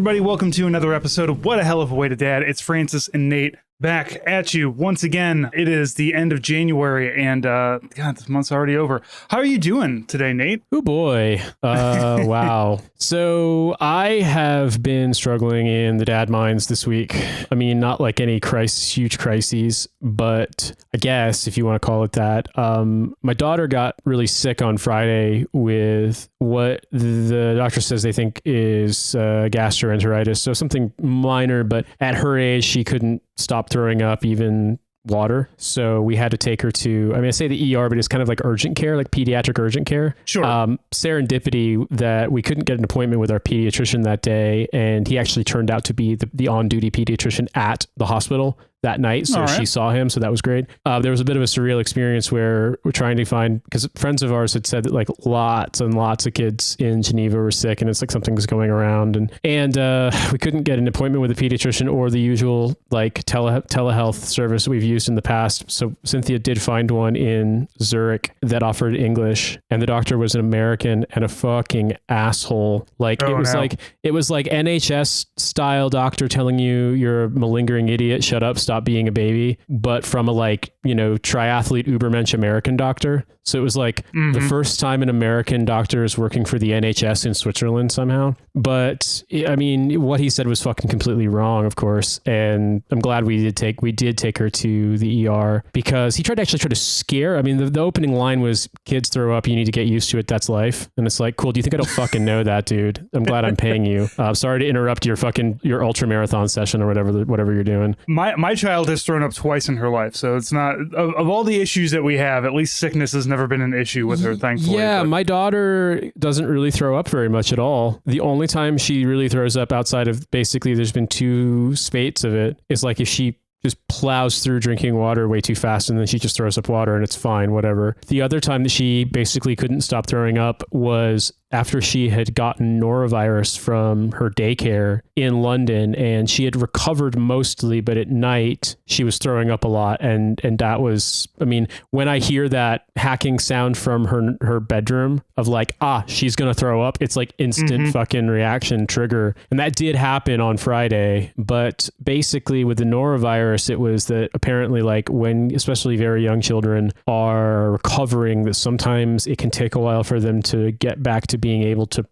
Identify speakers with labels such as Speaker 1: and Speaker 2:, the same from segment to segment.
Speaker 1: everybody? Welcome to another episode of What a Hell of a Way to Dad. It's Francis and Nate back at you once again. It is the end of January, and God, this month's already over. How are you doing today, Nate?
Speaker 2: Oh boy. Wow. So I have been struggling in the dad minds this week. I mean, not like any huge crises, but I guess if you want to call it that. My daughter got really sick on Friday with what the doctor says they think is gastroenteritis. So something minor, but at her age, she couldn't stop throwing up even water. So we had to take her to, I say the ER, but it's kind of like urgent care, like pediatric urgent care.
Speaker 1: Sure.
Speaker 2: Serendipity that we couldn't get an appointment with our pediatrician that day. And he actually turned out to be the on-duty pediatrician at the hospital that night. So she saw him. So that was great. There was a bit of a surreal experience where we're trying to find, because friends of ours had said that like lots and lots of kids in Geneva were sick, and it's like something was going around, and we couldn't get an appointment with a pediatrician or the usual like telehealth service we've used in the past. So Cynthia did find one in Zurich that offered English, and the doctor was an American and a fucking asshole. Like it was like NHS style doctor telling you you're a malingering idiot, shut up, stop being a baby, but from a triathlete ubermensch American doctor. So it was like the first time an American doctor is working for the NHS in Switzerland somehow. But I mean, what he said was fucking completely wrong, of course. And I'm glad we did take her to the ER, because he tried to scare. I mean, the opening line was, kids throw up, you need to get used to it. That's life. And it's like, cool. Do you think I don't fucking know that, dude? I'm glad I'm paying you. Sorry to interrupt your ultra marathon session or whatever you're doing.
Speaker 1: My child has thrown up twice in her life. So it's not, of all the issues that we have, at least sickness has never been an issue with her, thankfully.
Speaker 2: Yeah, my daughter doesn't really throw up very much at all. The only time she really throws up, outside of basically there's been 2 spates of it, is like if she just plows through drinking water way too fast and then she just throws up water and it's fine, whatever. The other time that she basically couldn't stop throwing up was after she had gotten norovirus from her daycare in London, and she had recovered mostly, but at night she was throwing up a lot. And that was, I mean, when I hear that hacking sound from her bedroom of like, she's going to throw up, it's like instant fucking reaction trigger. And that did happen on Friday. But basically with the norovirus, it was that apparently like when, especially very young children are recovering, that sometimes it can take a while for them to get back to being able to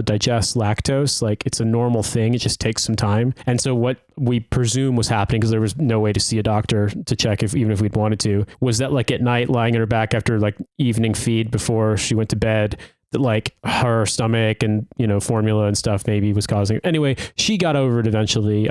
Speaker 2: digest lactose. Like it's a normal thing. It just takes some time. And so what we presume was happening, because there was no way to see a doctor to check even if we'd wanted to, was that like at night, lying on her back after like evening feed before she went to bed, that like her stomach and, formula and stuff maybe was causing it. Anyway, she got over it eventually.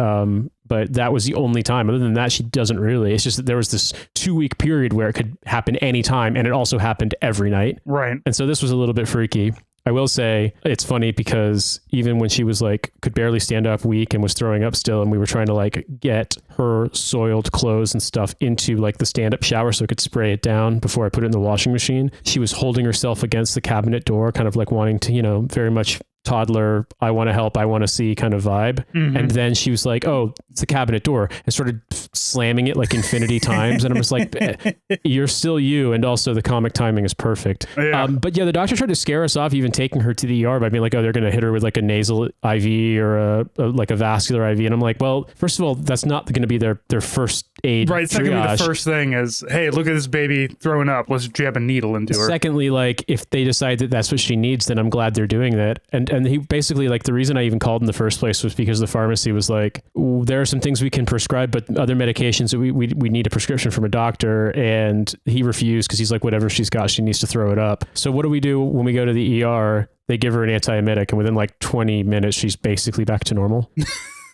Speaker 2: But that was the only time. Other than that, she doesn't really. It's just that there was this 2-week period where it could happen anytime, and it also happened every night.
Speaker 1: Right.
Speaker 2: And so this was a little bit freaky. I will say it's funny because even when she was like, could barely stand up, weak, and was throwing up still, and we were trying to like get her soiled clothes and stuff into like the stand-up shower so I could spray it down before I put it in the washing machine, she was holding herself against the cabinet door, kind of like wanting to, very much toddler, I want to help, I want to see kind of vibe. And then she was like, oh, it's a cabinet door, and started slamming it like infinity times. And I'm just like, you're still you. And also the comic timing is perfect. Yeah. But yeah, the doctor tried to scare us off even taking her to the ER by being like, oh, they're going to hit her with like a nasal IV or a vascular IV. And I'm like, well, first of all, that's not going to be their first aid.
Speaker 1: Right. It's not going to be the first thing is, hey, look at this baby throwing up. Let's jab a needle into her.
Speaker 2: Secondly, like if they decide that that's what she needs, then I'm glad they're doing that. And he basically, like, the reason I even called in the first place was because the pharmacy was like, there are some things we can prescribe, but other medications that we need a prescription from a doctor. And he refused because he's like, whatever she's got, she needs to throw it up. So what do we do when we go to the ER? They give her an antiemetic, and within like 20 minutes, she's basically back to normal.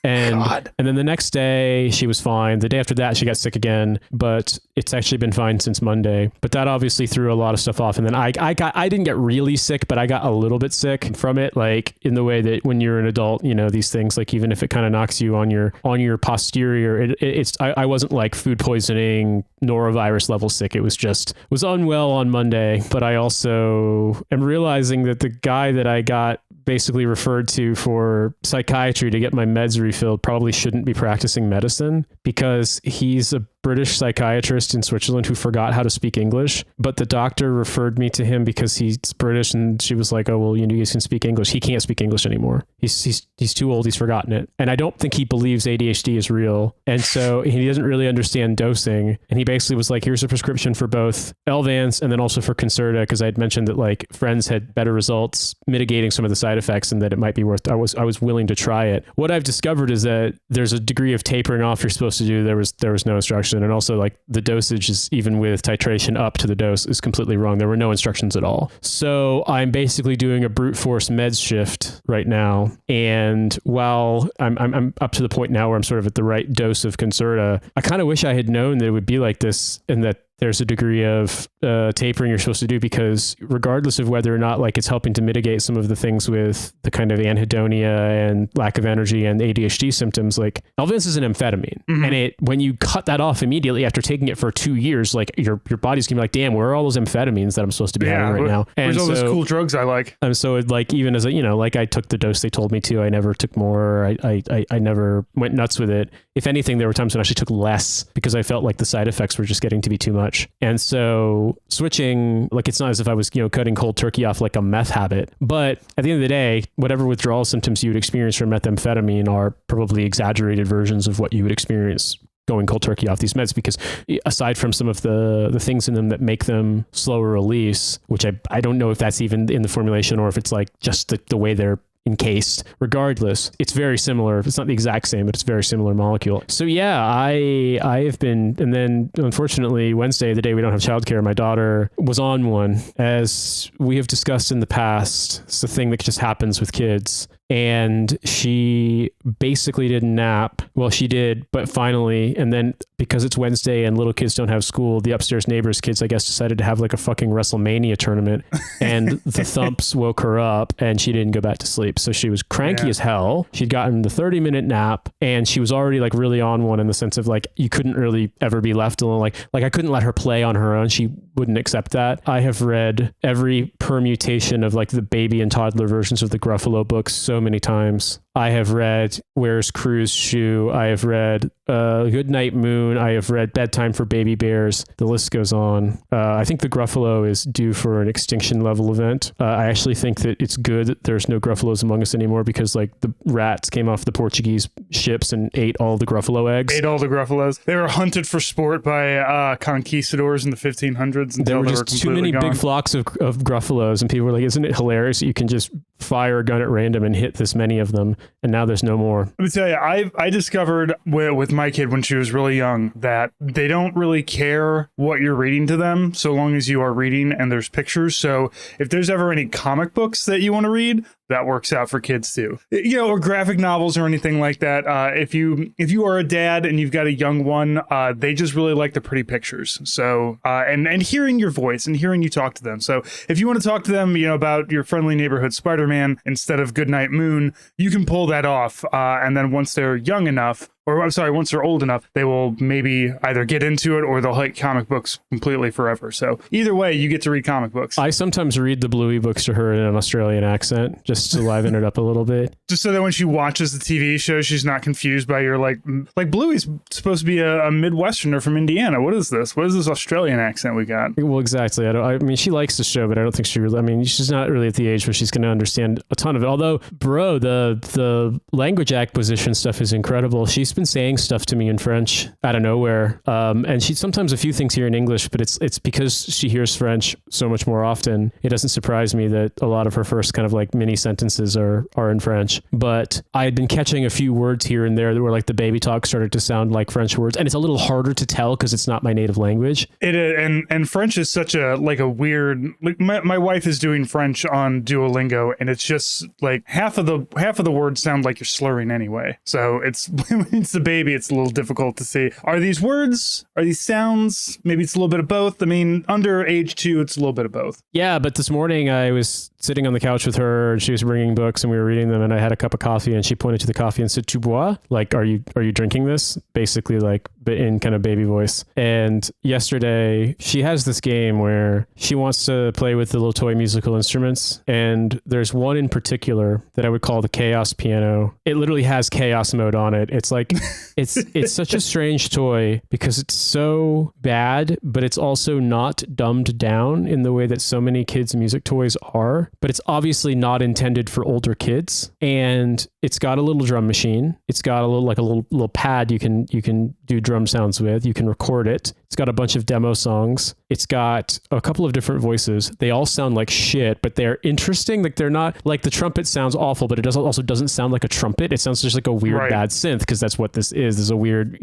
Speaker 2: And then the next day she was fine. The day after that she got sick again, but it's actually been fine since Monday. But that obviously threw a lot of stuff off. And then I didn't get really sick, but I got a little bit sick from it, like in the way that when you're an adult, these things, like even if it kind of knocks you on your posterior, I wasn't like food poisoning, norovirus level sick. It was unwell on Monday. But I also am realizing that the guy that I got basically referred to for psychiatry to get my meds refilled probably shouldn't be practicing medicine, because he's a British psychiatrist in Switzerland who forgot how to speak English, but the doctor referred me to him because he's British, and she was like, oh, well, you guys can speak English. He can't speak English anymore. He's too old. He's forgotten it. And I don't think he believes ADHD is real. And so he doesn't really understand dosing. And he basically was like, here's a prescription for both Elvance and then also for Concerta, because I had mentioned that like friends had better results mitigating some of the side effects and that it might be worth, I was willing to try it. What I've discovered is that there's a degree of tapering off you're supposed to do. There was no instruction. And also like the dosage is, even with titration up to the dose, is completely wrong. There were no instructions at all. So I'm basically doing a brute force meds shift right now. And while I'm up to the point now where I'm sort of at the right dose of Concerta, I kind of wish I had known that it would be like this and that there's a degree of tapering you're supposed to do, because regardless of whether or not like it's helping to mitigate some of the things with the kind of anhedonia and lack of energy and ADHD symptoms, like Elvance is an amphetamine. Mm-hmm. And when you cut that off immediately after taking it for 2 years, like your body's gonna be like, damn, where are all those amphetamines that I'm supposed to be having right now? And
Speaker 1: where's all those cool drugs I like?
Speaker 2: And so it, like, even as like I took the dose they told me to, I never took more. I never went nuts with it. If anything, there were times when I actually took less because I felt like the side effects were just getting to be too much. And so switching, like, it's not as if I was, cutting cold turkey off like a meth habit, but at the end of the day, whatever withdrawal symptoms you would experience from methamphetamine are probably exaggerated versions of what you would experience going cold turkey off these meds, because aside from some of the things in them that make them slower release, which I don't know if that's even in the formulation or if it's like just the way they're encased. Regardless, it's very similar. It's not the exact same, but it's a very similar molecule. So yeah, I have been, and then unfortunately Wednesday, the day we don't have childcare, my daughter was on one. As we have discussed in the past, it's a thing that just happens with kids. And she basically didn't nap. Well, she did, but finally, and then because it's Wednesday and little kids don't have school, the upstairs neighbors' kids, I guess, decided to have like a fucking WrestleMania tournament, and the thumps woke her up and she didn't go back to sleep. So she was cranky as hell. She'd gotten the 30-minute nap and she was already like really on one, in the sense of like, you couldn't really ever be left alone. Like I couldn't let her play on her own. She wouldn't accept that. I have read every permutation of like the baby and toddler versions of the Gruffalo books so many times. I have read Where's Cru's Shoe. I have read Good Night Moon. I have read Bedtime for Baby Bears. The list goes on. I think the Gruffalo is due for an extinction level event. I actually think that it's good that there's no Gruffalos among us anymore, because like the rats came off the Portuguese ships and ate all the Gruffalo eggs.
Speaker 1: Ate all the Gruffalos. They were hunted for sport by conquistadors in the 1500s.
Speaker 2: There were just too many big flocks of Gruffalos, and people were like, isn't it hilarious that you can just fire a gun at random and hit this many of them? And now there's no more.
Speaker 1: Let me tell you, I discovered with my kid when she was really young that they don't really care what you're reading to them so long as you are reading and there's pictures. So if there's ever any comic books that you want to read, that works out for kids too, or graphic novels or anything like that. If you are a dad and you've got a young one, they just really like the pretty pictures. So and hearing your voice and hearing you talk to them. So if you want to talk to them, about your friendly neighborhood Spider-Man instead of Goodnight Moon, you can pull that off. And then once they're young enough, or I'm sorry, once they're old enough, they will maybe either get into it or they'll hate comic books completely forever. So either way, you get to read comic books.
Speaker 2: I sometimes read the Bluey books to her in an Australian accent, just to liven it up a little bit.
Speaker 1: Just so that when she watches the TV show, she's not confused by your like Bluey's supposed to be a Midwesterner from Indiana. What is this? What is this Australian accent we got?
Speaker 2: Well, exactly. I mean, she likes the show, but I don't think she really, I mean, she's not really at the age where she's going to understand a ton of it. Although, bro, the language acquisition stuff is incredible. She's been saying stuff to me in French out of nowhere. And she sometimes a few things here in English, but it's because she hears French so much more often. It doesn't surprise me that a lot of her first kind of like mini sentences are in French. But I had been catching a few words here and there that were like the baby talk started to sound like French words. And it's a little harder to tell because it's not my native language.
Speaker 1: It is, and French is such a weird, like my wife is doing French on Duolingo, and it's just like half of the words sound like you're slurring anyway. So it's when it's the baby, it's a little difficult to see. Are these words? Are these sounds? Maybe it's a little bit of both. I mean, under age 2, it's a little bit of both.
Speaker 2: Yeah, but this morning I was sitting on the couch with her and she was bringing books and we were reading them, and I had a cup of coffee and she pointed to the coffee and said, "Tu bois?" Like, are you drinking this? Basically, like, but in kind of baby voice. And yesterday she has this game where she wants to play with the little toy musical instruments. And there's one in particular that I would call the chaos piano. It literally has chaos mode on it. It's like Like it's such a strange toy because it's so bad, but it's also not dumbed down in the way that so many kids' music toys are. But it's obviously not intended for older kids. And it's got a little drum machine. It's got a little pad you can do drum sounds with. You can record it. It's got a bunch of demo songs. It's got a couple of different voices. They all sound like shit, but they're interesting. Like they're not like the trumpet sounds awful, but it also doesn't sound like a trumpet. It sounds just like a weird bad synth, because that's what this is. This is a weird,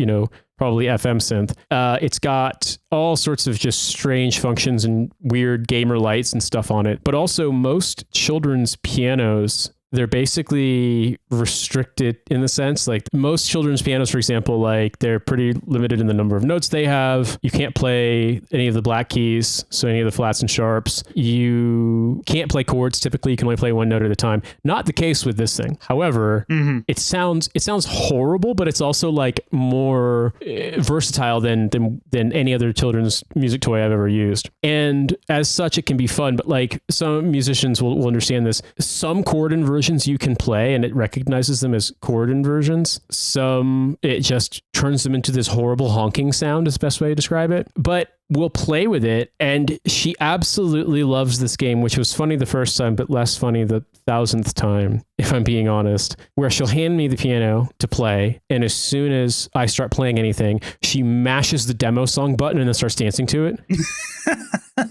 Speaker 2: probably FM synth. It's got all sorts of just strange functions and weird gamer lights and stuff on it. But also most children's pianos, they're basically restricted in the sense, like most children's pianos, for example, like they're pretty limited in the number of notes they have. You can't play any of the black keys, so any of the flats and sharps. You can't play chords. Typically, you can only play one note at a time. Not the case with this thing. However, it sounds horrible, but it's also like more versatile than any other children's music toy I've ever used. And as such, it can be fun. But like some musicians will understand this. Some chord inversions you can play and it recognizes them as chord inversions. Some, it just turns them into this horrible honking sound is the best way to describe it. But we'll play with it, and she absolutely loves this game, which was funny the first time, but less funny the 1,000th time, if I'm being honest, where she'll hand me the piano to play, and as soon as I start playing anything, she mashes the demo song button and then starts dancing to it.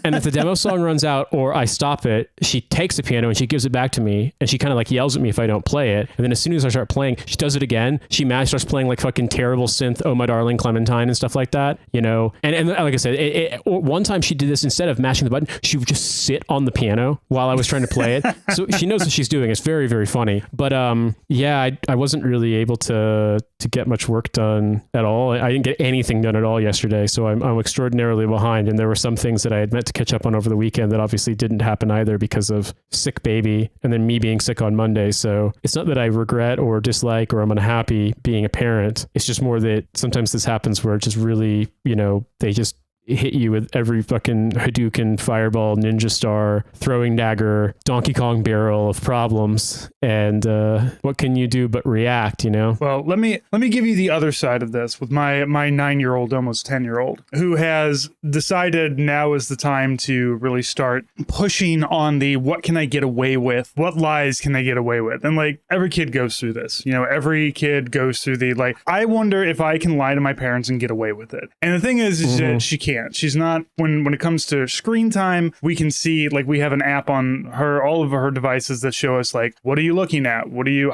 Speaker 2: And if the demo song runs out or I stop it, she takes the piano and she gives it back to me, and she kind of like yells at me if I don't play it. And then as soon as I start playing, she does it again. She starts playing like fucking terrible synth, Oh My Darling Clementine and stuff like that, And like I said, one time she did this, instead of mashing the button, she would just sit on the piano while I was trying to play it. So she knows what she's doing. It's very, very funny. But I wasn't really able to get much work done at all. I didn't get anything done at all yesterday, so I'm extraordinarily behind. And there were some things that I had meant to catch up on over the weekend that obviously didn't happen either because of sick baby and then me being sick on Monday. So it's not that I regret or dislike or I'm unhappy being a parent. It's just more that sometimes this happens where it just really, they just hit you with every fucking Hadouken, fireball, ninja star, throwing dagger, Donkey Kong barrel of problems. And what can you do but react,
Speaker 1: Well, let me give you the other side of this with my 9-year-old, almost 10-year-old, who has decided now is the time to really start pushing on the what can I get away with? What lies can I get away with? And like every kid goes through this, every kid goes through the like, I wonder if I can lie to my parents and get away with it. And the thing is that she can't. She's not, when it comes to screen time, we can see, like, we have an app on all of her devices that show us, like, what are you looking at?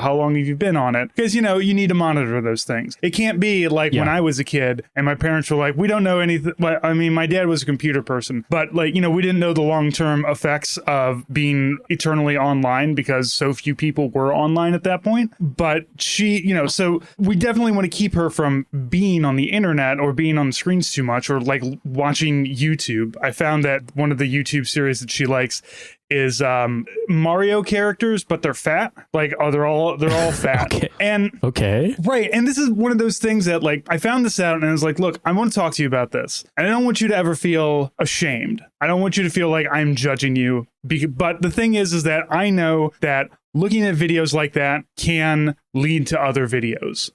Speaker 1: How long have you been on it? Because, you need to monitor those things. It can't be like when I was a kid and my parents were like, we don't know anything. I mean, my dad was a computer person, but like, we didn't know the long-term effects of being eternally online because so few people were online at that point. But she, so we definitely want to keep her from being on the internet or being on the screens too much, or like watching YouTube. I found that one of the YouTube series that she likes is Mario characters, but they're fat. Like, they're all fat.
Speaker 2: Okay.
Speaker 1: And right. And this is one of those things that, like, I found this out and I was like, look, I want to talk to you about this. And I don't want you to ever feel ashamed. I don't want you to feel like I'm judging you. But the thing is that I know that looking at videos like that can lead to other videos,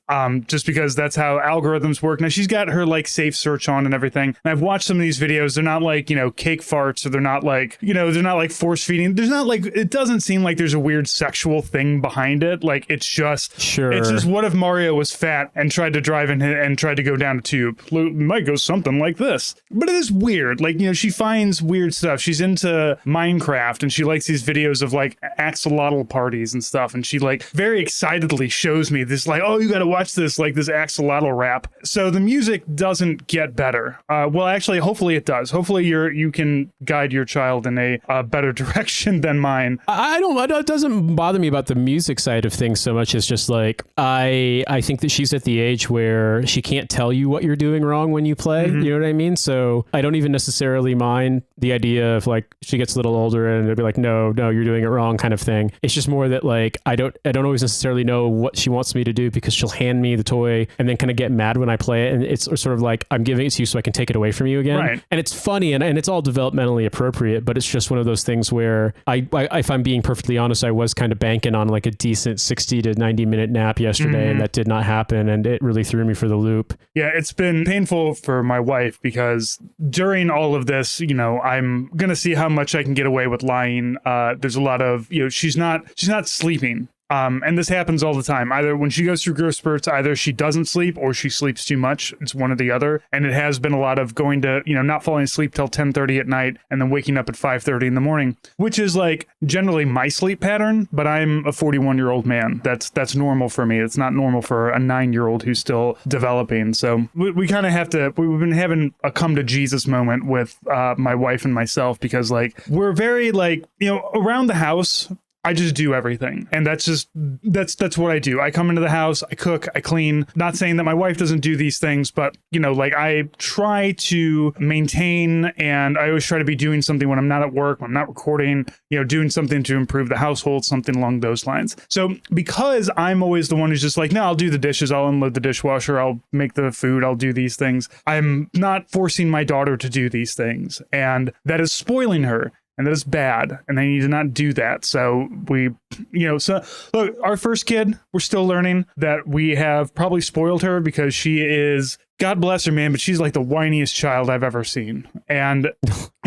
Speaker 1: just because that's how algorithms work. Now, she's got her like safe search on and everything. And I've watched some of these videos. They're not like, cake farts, or they're not like, they're not like force feeding. There's not like, it doesn't seem like there's a weird sexual thing behind it. Like, it's just, it's just, what if Mario was fat and tried to drive in and tried to go down a tube? It might go something like this. But it is weird. Like, she finds weird stuff. She's into Minecraft and she likes these videos of like axolotl parties and stuff. And she like very excitedly shows me this, like, oh, you got to watch this, like this axolotl rap. So the music doesn't get better. Well, actually, hopefully it does. Hopefully you can guide your child in a better direction than mine.
Speaker 2: It doesn't bother me about the music side of things so much. It's just like, I think that she's at the age where she can't tell you what you're doing wrong when you play. You know what I mean? So I don't even necessarily mind the idea of like, she gets a little older and it'll be like, no, you're doing it wrong kind of thing. It's just more more that like I don't always necessarily know what she wants me to do, because she'll hand me the toy and then kind of get mad when I play it, and it's sort of like I'm giving it to you so I can take it away from you again.
Speaker 1: Right.
Speaker 2: And it's funny and it's all developmentally appropriate, but it's just one of those things where I if I'm being perfectly honest, I was kind of banking on like a decent 60 to 90 minute nap yesterday, and that did not happen, and it really threw me for the loop.
Speaker 1: Yeah, it's been painful for my wife because during all of this, I'm going to see how much I can get away with lying. There's a lot of, she's not sleeping. And this happens all the time. Either when she goes through growth spurts, either she doesn't sleep or she sleeps too much. It's one or the other. And it has been a lot of going to, not falling asleep till 10:30 at night and then waking up at 5:30 in the morning, which is like generally my sleep pattern. But I'm a 41-year-old man. That's normal for me. It's not normal for a 9-year-old who's still developing. So we kind of have to, we've been having a come to Jesus moment with my wife and myself, because like we're very like, around the house, I just do everything. And that's what I do. I come into the house, I cook, I clean. Not saying that my wife doesn't do these things, but I try to maintain, and I always try to be doing something when I'm not at work, when I'm not recording, doing something to improve the household, something along those lines. So because I'm always the one who's just like, no, I'll do the dishes, I'll unload the dishwasher, I'll make the food, I'll do these things. I'm not forcing my daughter to do these things. And that is spoiling her. And that is bad, and I need to not do that. So so look, our first kid, we're still learning that we have probably spoiled her, because she is, God bless her, man, but she's like the whiniest child I've ever seen. And,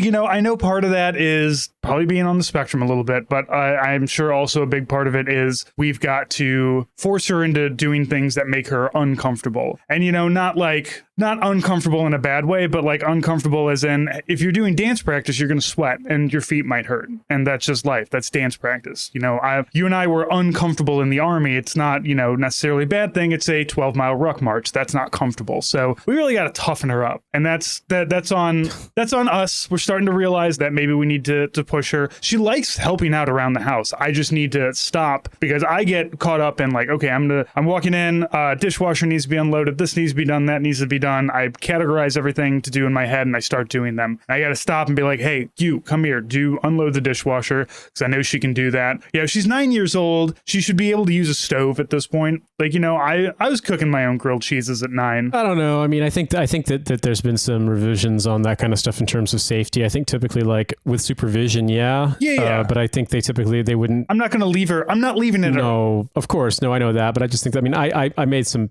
Speaker 1: I know part of that is probably being on the spectrum a little bit, but I'm sure also a big part of it is we've got to force her into doing things that make her uncomfortable. And, not uncomfortable in a bad way, but like uncomfortable as in, if you're doing dance practice, you're going to sweat and your feet might hurt. And that's just life. That's dance practice. You and I were uncomfortable in the army. It's not, necessarily a bad thing. It's a 12-mile ruck march. That's not comfortable. So we really got to toughen her up. And that's on us. We're starting to realize that maybe we need to push her. She likes helping out around the house. I just need to stop, because I get caught up in like, okay, I'm walking in, dishwasher needs to be unloaded. This needs to be done. That needs to be done. I categorize everything to do in my head and I start doing them. I got to stop and be like, hey, you come here, unload the dishwasher, because I know she can do that. Yeah, she's 9 years old. She should be able to use a stove at this point. Like, I was cooking my own grilled cheeses at 9.
Speaker 2: I don't know. I mean, I think that there's been some revisions on that kind of stuff in terms of safety. I think typically like with supervision, yeah. But I think they wouldn't.
Speaker 1: I'm not going to leave her. I'm not leaving it.
Speaker 2: No, of course. No, I know that. But I just think that,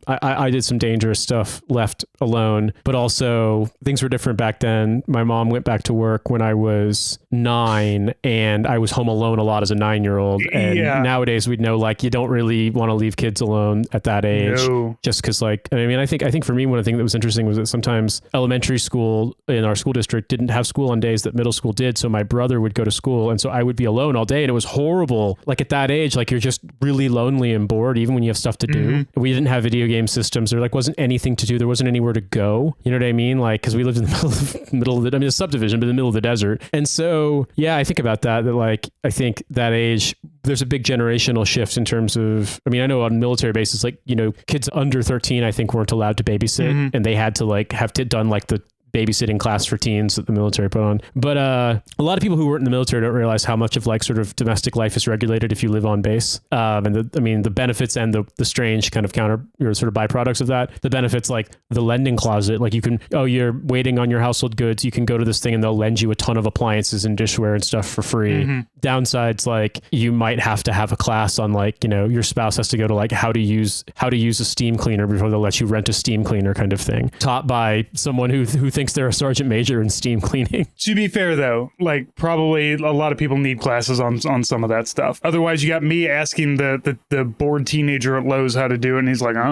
Speaker 2: I did some dangerous stuff left alone, but also things were different back then. My mom went back to work when I was 9, and I was home alone a lot as a 9-year-old. And nowadays we'd know like you don't really want to leave kids alone at that age.
Speaker 1: No.
Speaker 2: Just because like, I think for me, one of the things that was interesting was that sometimes elementary school in our school district didn't have school on days that middle school did. So my brother would go to school, and so I would be alone all day, and it was horrible. Like at that age, like you're just really lonely and bored, even when you have stuff to do. We didn't have video game systems. There like wasn't anything to do. There wasn't anywhere to go. You know what I mean? Like, because we lived in the middle of a subdivision, but in the middle of the desert. And so, I think about that like, I think that age, there's a big generational shift in terms of, I know on military bases, like, kids under 13, I think weren't allowed to babysit, and they had to like have done like the babysitting class for teens that the military put on. But a lot of people who weren't in the military don't realize how much of like sort of domestic life is regulated if you live on base. And the benefits and the strange kind of counter or sort of byproducts of that. The benefits, like the lending closet, like you can, you're waiting on your household goods, you can go to this thing and they'll lend you a ton of appliances and dishware and stuff for free. Downsides, like you might have to have a class on like, your spouse has to go to like how to use a steam cleaner before they'll let you rent a steam cleaner kind of thing, taught by someone who thinks they're a sergeant major in steam cleaning.
Speaker 1: To be fair though, like probably a lot of people need classes on some of that stuff. Otherwise you got me asking the bored teenager at Lowe's how to do it, and he's like, I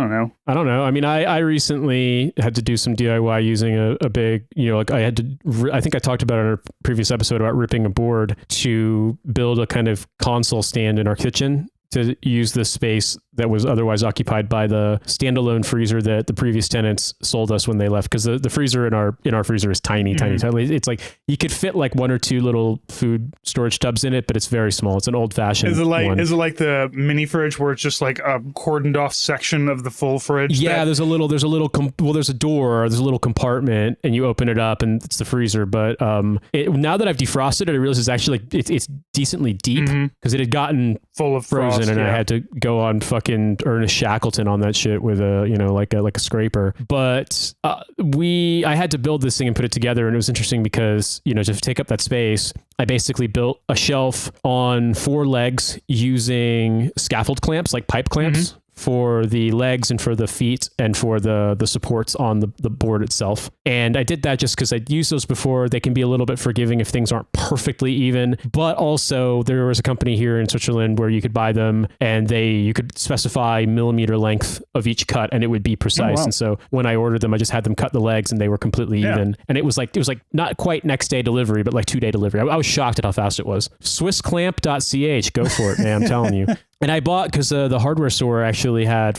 Speaker 1: don't know.
Speaker 2: I recently had to do some DIY using a big, I think I talked about in a previous episode about ripping a board to build a kind of console stand in our kitchen to use the space that was otherwise occupied by the standalone freezer that the previous tenants sold us when they left. Because the freezer in our freezer is tiny. It's like you could fit like one or two little food storage tubs in it, but it's very small. It's an old fashioned.
Speaker 1: Is it like the mini fridge where it's just like a cordoned off section of the full fridge?
Speaker 2: Yeah, there's a door, there's a little compartment, and you open it up, and it's the freezer. But now that I've defrosted it, I realize it's actually like it's decently deep because it had gotten
Speaker 1: full of
Speaker 2: frozen,
Speaker 1: frost,
Speaker 2: and I had to go on fucking Ernest Shackleton on that shit with a like a scraper. But I had to build this thing and put it together, and it was interesting because to take up that space, I basically built a shelf on 4 legs using scaffold clamps, like pipe clamps, for the legs and for the feet and for the supports on the board itself. And I did that just because I'd used those before. They can be a little bit forgiving if things aren't perfectly even, but also there was a company here in Switzerland where you could buy them and you could specify millimeter length of each cut and it would be precise. And so when I ordered them, I just had them cut the legs and they were completely even. And it was like not quite next day delivery, but like 2-day delivery. I was shocked at how fast it was. Swissclamp.ch, go for it, man. I'm telling you. And I bought, because the hardware store actually had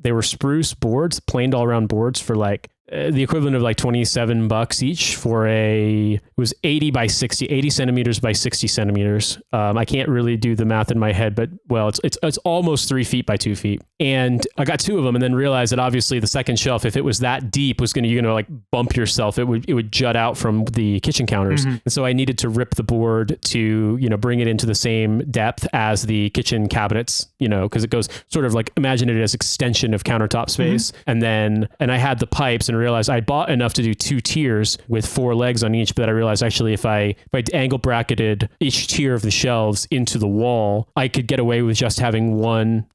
Speaker 2: they were spruce boards, planed all around boards for like the equivalent of like $27 each for it was 80 centimeters by 60 centimeters. I can't really do the math in my head, but it's almost 3 feet by 2 feet. And I got 2 of them and then realized that obviously the second shelf, if it was that deep, was you're gonna like bump yourself. It would jut out from the kitchen counters. And so I needed to rip the board to, bring it into the same depth as the kitchen cabinets, because it goes sort of like, imagine it as extension of countertop space. And I had the pipes and realized I bought enough to do 2 tiers with 4 legs on each, but I realized actually if I angle bracketed each tier of the shelves into the wall, I could get away with just having one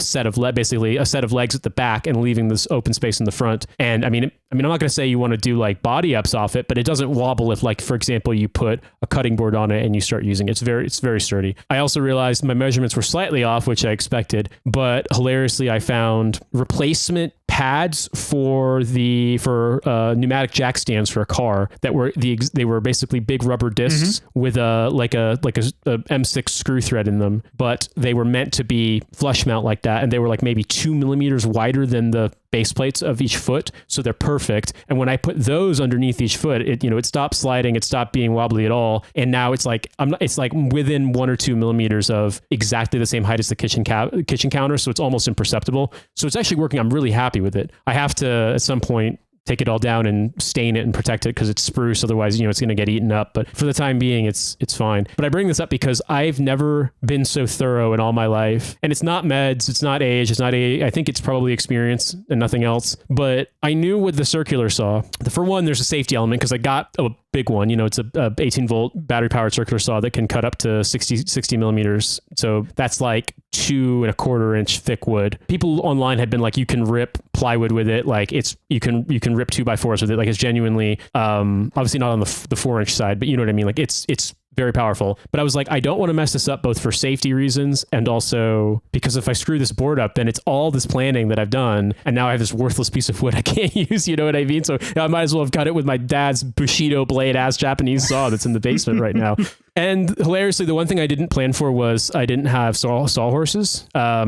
Speaker 2: set of basically a set of legs at the back and leaving this open space in the front. And I'm not going to say you want to do like body ups off it, but it doesn't wobble if, like, for example, you put a cutting board on it and you start using it. It's very sturdy. I also realized my measurements were slightly off, which I expected, but hilariously I found replacement pads for pneumatic jack stands for a car that they were basically big rubber discs with a M6 screw thread in them, but they were meant to be flush mount like that, and they were like maybe 2 millimeters wider than the base plates of each foot, so they're perfect. And when I put those underneath each foot, it stopped sliding, it stopped being wobbly at all, and now it's like within 1 or 2 millimeters of exactly the same height as the kitchen counter, so it's almost imperceptible. So it's actually working. I'm really happy with it. I have to at some point take it all down and stain it and protect it because it's spruce. Otherwise, it's going to get eaten up. But for the time being, it's fine. But I bring this up because I've never been so thorough in all my life. And it's not meds. It's not age. I think it's probably experience and nothing else. But I knew with the circular saw, for one, there's a safety element because I got a big one. It's a 18 volt battery powered circular saw that can cut up to 60 millimeters. So that's like 2.25 inch thick wood. People online had been like, you can rip plywood with it. Like you can rip 2x4s with it. Like it's genuinely, obviously not on the 4-inch side, but you know what I mean? Like it's very powerful. But I was like, I don't want to mess this up both for safety reasons and also because if I screw this board up, then it's all this planning that I've done. And now I have this worthless piece of wood I can't use. You know what I mean? So I might as well have cut it with my dad's Bushido blade ass Japanese saw that's in the basement right now. And hilariously, the one thing I didn't plan for was I didn't have sawhorses.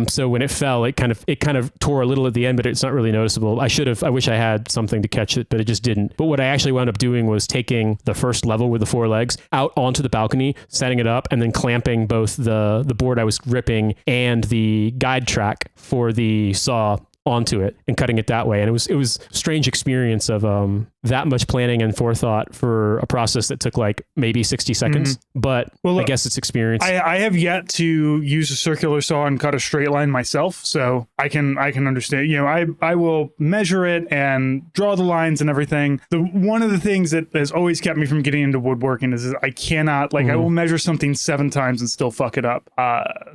Speaker 2: So when it fell, it kind of tore a little at the end, but it's not really noticeable. I wish I had something to catch it, but it just didn't. But what I actually wound up doing was taking the first level with the 4 legs out onto the balcony, setting it up, and then clamping both the board I was ripping and the guide track for the saw onto it and cutting it that way. And it was a strange experience of that much planning and forethought for a process that took like maybe 60 seconds. But I guess it's experience.
Speaker 1: I have yet to use a circular saw and cut a straight line myself, so I can understand. I will measure it and draw the lines and everything. One of the things that has always kept me from getting into woodworking is I cannot I will measure something 7 times and still fuck it up.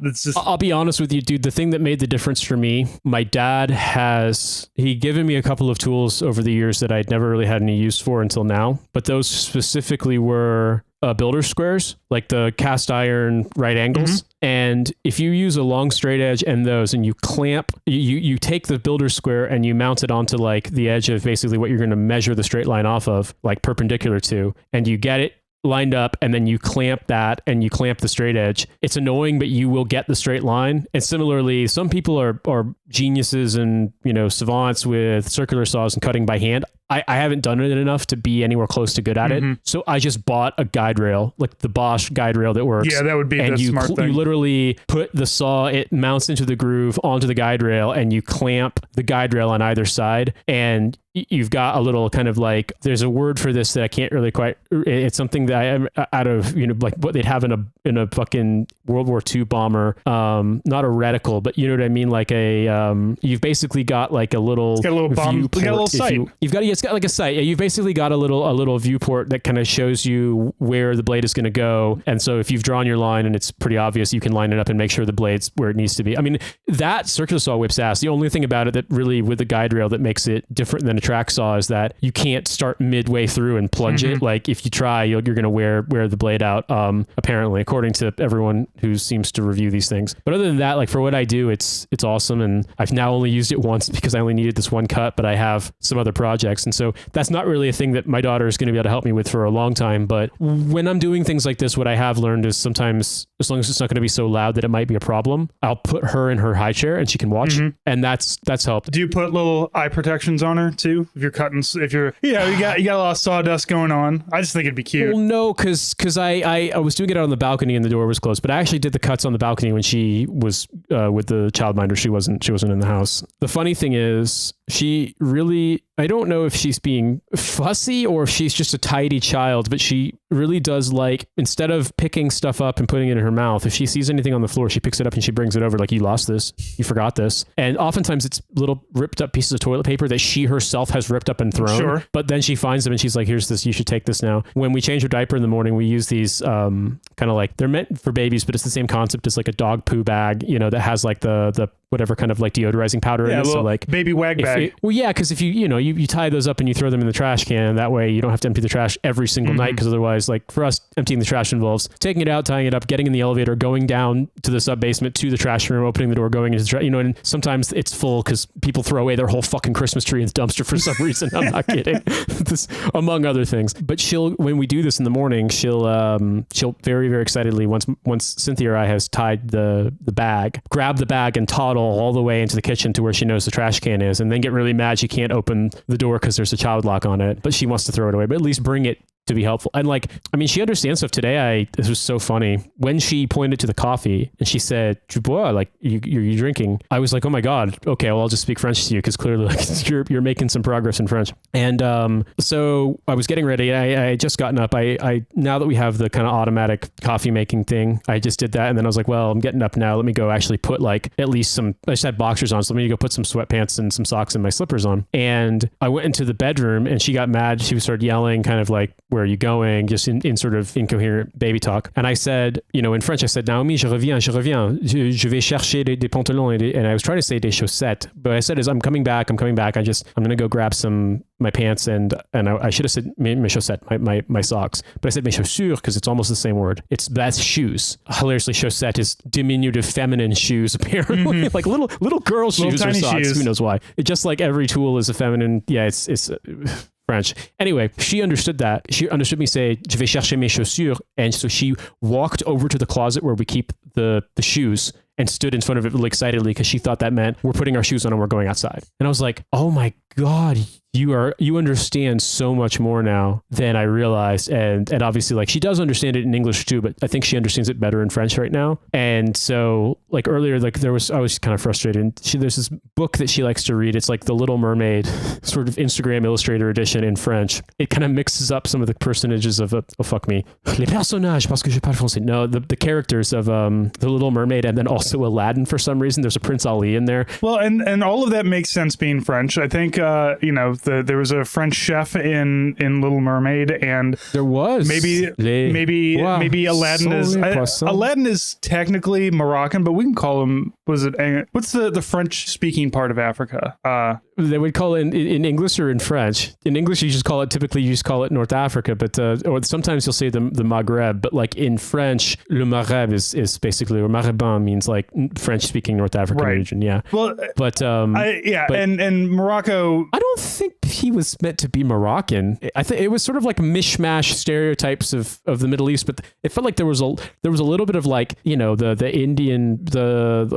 Speaker 1: It's just.
Speaker 2: I'll be honest with you, dude. The thing that made the difference for me, my dad he given me a couple of tools over the years that I'd never really had any use for until now, but those specifically were builder squares, like the cast iron right angles. And if you use a long straight edge and those, and you clamp, you take the builder square and you mount it onto like the edge of basically what you're going to measure the straight line off of, like perpendicular to, and you get it lined up, and then you clamp that and you clamp the straight edge. It's annoying, but you will get the straight line. And similarly, some people are geniuses and, you know, savants with circular saws and cutting by hand. I haven't done it enough to be anywhere close to good at it. So I just bought a guide rail, like the Bosch guide rail that works.
Speaker 1: Yeah, that would be the smart thing.
Speaker 2: You literally put the saw, it mounts into the groove onto the guide rail, and you clamp the guide rail on either side. And you've got a little kind of like, there's a word for this that I can't really quite, it's something that I am out of, you know, like what they'd have in a fucking World War II bomber, not a reticle, but you know what I mean? Like you've basically got like a little,
Speaker 1: it's got a little bomb, got a little sight.
Speaker 2: It's got like a sight. Yeah, you've basically got a little viewport that kind of shows you where the blade is going to go. And so if you've drawn your line and it's pretty obvious, you can line it up and make sure the blade's where it needs to be. I mean, that circular saw whips ass. The only thing about it that really with the guide rail that makes it different than a track saw is that you can't start midway through and plunge it. Like if you try, you're going to wear the blade out, apparently, according to everyone who seems to review these things. But other than that, like for what I do, it's awesome. And I've now only used it once because I only needed this one cut, but I have some other projects. And so that's not really a thing that my daughter is going to be able to help me with for a long time. But when I'm doing things like this, what I have learned is sometimes, as long as it's not going to be so loud that it might be a problem, I'll put her in her high chair and she can watch. And that's helped.
Speaker 1: Do you put little eye protections on her too? If you're cutting, if you're, you got a lot of sawdust going on. I just think it'd be cute.
Speaker 2: Well, no, because I was doing it out on the balcony and the door was closed, but I actually did the cuts on the balcony when she was with the childminder. She wasn't in the house. The funny thing is, she really, I don't know if she's being fussy or if she's just a tidy child, but she really does like, instead of picking stuff up and putting it in her mouth, if she sees anything on the floor, she picks it up and she brings it over like, you lost this, you forgot this. And oftentimes it's little ripped up pieces of toilet paper that she herself has ripped up and thrown. Sure. But then she finds them and she's like, here's this, you should take this now. When we change her diaper in the morning, we use these kind of like, they're meant for babies, but it's the same concept as like a dog poo bag, you know, that has like the whatever kind of like deodorizing powder in it. So like
Speaker 1: baby wag bag.
Speaker 2: Well, yeah, because if you tie those up and you throw them in the trash can, that way you don't have to empty the trash every single night, because otherwise, like for us, emptying the trash involves taking it out, tying it up, getting in the elevator, going down to the sub basement to the trash room, opening the door, going into the trash, and sometimes it's full because people throw away their whole fucking Christmas tree in the dumpster for some reason. I'm not kidding. This, among other things. But when we do this in the morning, she'll very, very excitedly, once Cynthia or I has tied the bag, grab the bag and toddle all the way into the kitchen to where she knows the trash can is, and then get really mad she can't open the door because there's a child lock on it, but she wants to throw it away, but at least bring it to be helpful. And like, I mean, she understands stuff. Today, this was so funny. When she pointed to the coffee and she said, "Tu bois," like you're drinking. I was like, oh my God. Okay, well, I'll just speak French to you because clearly like, you're making some progress in French. And so I was getting ready. I had just gotten up. I now that we have the kind of automatic coffee making thing, I just did that. And then I was like, well, I'm getting up now. Let me go actually put like at least some, I just had boxers on. So let me go put some sweatpants and some socks and my slippers on. And I went into the bedroom and she got mad. She started yelling kind of like, where are you going? Just in sort of incoherent baby talk. And I said, in French, I said, Naomi, je reviens. Je vais chercher des pantalons. And I was trying to say des chaussettes, but I said, I'm coming back. I'm going to go grab my pants and I should have said mes chaussettes, my socks, but I said mes chaussures because it's almost the same word. That's shoes. Hilariously, chaussette is diminutive feminine shoes, apparently. Like little girl shoes or socks. Shoes. Who knows why? It's just like every tool is a feminine. Yeah, it's French. Anyway, she understood that. She understood me say, je vais chercher mes chaussures. And so she walked over to the closet where we keep the shoes and stood in front of it really excitedly because she thought that meant we're putting our shoes on and we're going outside. And I was like, oh my God, you understand so much more now than I realized. And obviously like she does understand it in English too, but I think she understands it better in French right now. And so like earlier, like I was kind of frustrated. There's this book that she likes to read. It's like The Little Mermaid, sort of Instagram Illustrator edition in French. It kind of mixes up some of the personages of, fuck me, les personnages, parce que je parle français. No, the characters of The Little Mermaid and then also Aladdin for some reason. There's a Prince Ali in there.
Speaker 1: Well, and all of that makes sense being French. I think, there was a French chef in Little Mermaid, and
Speaker 2: there was
Speaker 1: maybe Aladdin Aladdin is technically Moroccan, but we can call him. What's the French speaking part of Africa?
Speaker 2: They would call it in English or in French. In English, you just call it North Africa, but or sometimes you'll say the Maghreb. But like in French, le Maghreb is basically, or Maghrébin means like French speaking North African region. Yeah.
Speaker 1: Well,
Speaker 2: but
Speaker 1: and Morocco.
Speaker 2: I don't think think he was meant to be Moroccan. I think it was sort of like mishmash stereotypes of the Middle East, but it felt like there was a little bit of like, the Indian, the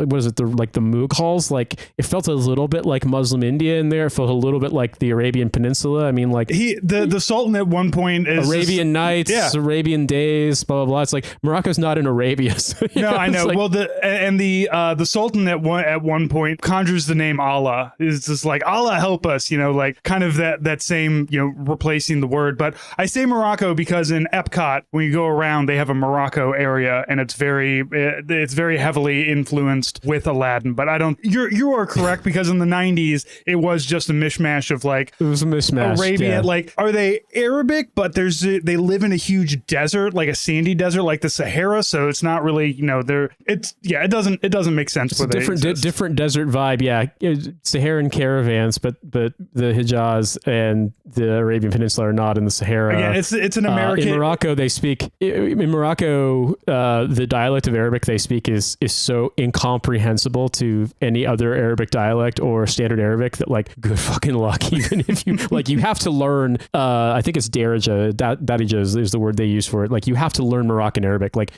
Speaker 2: Mughals, like it felt a little bit like Muslim India in there. It felt a little bit like the Arabian Peninsula. I mean, like
Speaker 1: the Sultan at one point is
Speaker 2: Arabian Nights, Arabian Days, blah blah blah. It's like Morocco's not in Arabia. So,
Speaker 1: no, I know.
Speaker 2: Like,
Speaker 1: well, the Sultan at one point conjures the name Allah. It's just like, Allah help us, like kind of that same, replacing the word. But I say Morocco because in Epcot, when you go around, they have a Morocco area, and it's very heavily influenced with Aladdin. But you are correct, because in the 90s it was just a mishmash of like,
Speaker 2: it was a mishmash.
Speaker 1: Arabia,
Speaker 2: yeah.
Speaker 1: like, are they Arabic? But they live in a huge desert, like a sandy desert, like the Sahara. So it's not really, it doesn't make sense.
Speaker 2: It's a different desert vibe. Yeah. Saharan caravans, but the Hijaz and the Arabian Peninsula are not in the Sahara.
Speaker 1: Again, it's an American.
Speaker 2: In Morocco, the dialect of Arabic they speak is so incomprehensible to any other Arabic dialect or standard Arabic that, like, good fucking luck. Even if you like, you have to learn. I think it's Darija is the word they use for it. Like, you have to learn Moroccan Arabic. Like,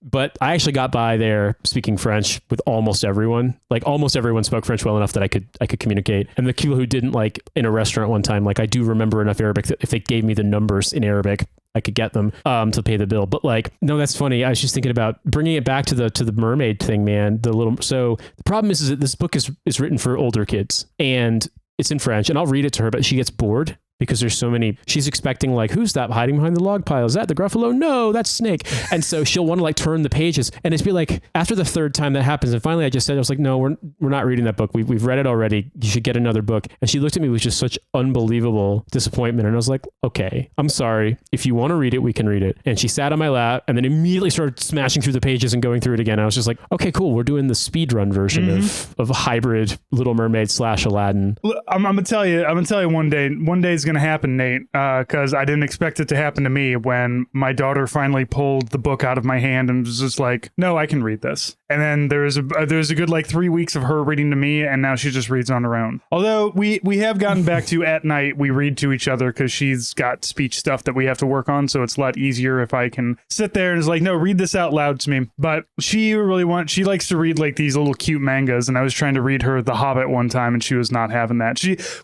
Speaker 2: but I actually got by there speaking French with almost everyone. Like, almost everyone spoke French well enough that I could communicate. And the people who didn't, like, in a restaurant one time, like, I do remember enough Arabic that if they gave me the numbers in Arabic, I could get them to pay the bill. But like, no, that's funny. I was just thinking about bringing it back to the mermaid thing, man. So the problem is that this book is written for older kids, and it's in French, and I'll read it to her, but she gets bored because there's so many. She's expecting, like, who's that hiding behind the log pile? Is that the Gruffalo? No, that's Snake. And so she'll want to, like, turn the pages, and it's be like, after the third time that happens, and finally I was like, no, we're not reading that book. We've read it already. You should get another book. And she looked at me with just such unbelievable disappointment, and I was like, okay, I'm sorry. If you want to read it, we can read it. And she sat on my lap and then immediately started smashing through the pages and going through it again. I was just like, okay, cool. We're doing the speedrun version of a hybrid Little Mermaid / Aladdin.
Speaker 1: I'm gonna tell you one day is gonna happen, Nate, because I didn't expect it to happen to me when my daughter finally pulled the book out of my hand and was just like, no, I can read this. And then there's a good like 3 weeks of her reading to me, and now she just reads on her own. Although we have gotten back to, at night we read to each other because she's got speech stuff that we have to work on, so it's a lot easier if I can sit there and is like, no, read this out loud to me. But she likes to read like these little cute mangas, and I was trying to read her The Hobbit one time, and she was not having that.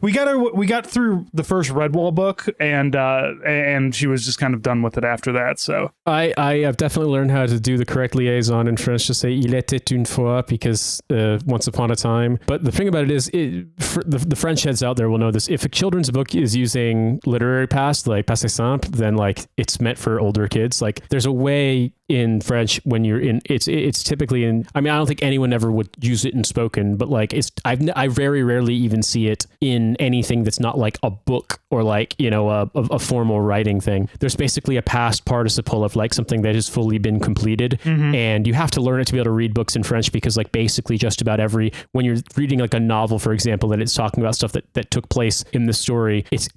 Speaker 1: We got through the first Redwall book, and she was just kind of done with it after that. So
Speaker 2: I have definitely learned how to do the correct liaison in French to say il était une fois, because once upon a time. But the thing about it is, the French heads out there will know this. If a children's book is using literary past, like passé simple, then like it's meant for older kids. Like, there's a way in French when you're in, it's typically in, I mean, I don't think anyone ever would use it in spoken, but like I very rarely even see it in anything that's not like a book or like, a formal writing thing. There's basically a past participle of like something that has fully been completed. And you have to learn it to be able to read books in French, because like basically just about when you're reading like a novel, for example, and it's talking about stuff that took place in the story, it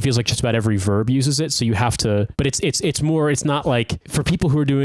Speaker 2: feels like just about every verb uses it. So you have to, but it's not like for people who are doing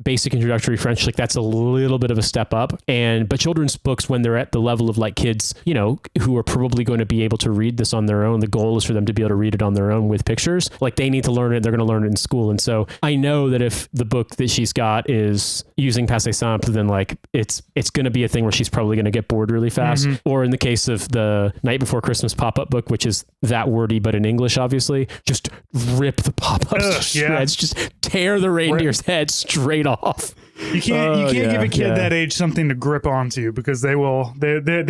Speaker 2: basic introductory French, like that's a little bit of a step up. But children's books, when they're at the level of like kids, who are probably going to be able to read this on their own, the goal is for them to be able to read it on their own with pictures. Like, they need to learn it. They're going to learn it in school. And so I know that if the book that she's got is using passé simple, then like it's going to be a thing where she's probably going to get bored really fast. Or in the case of the Night Before Christmas pop-up book, which is that wordy, but in English, obviously, just rip the pop-ups to shreds, just tear the reindeer's head straight off.
Speaker 1: You can't give a kid that age something to grip onto, because they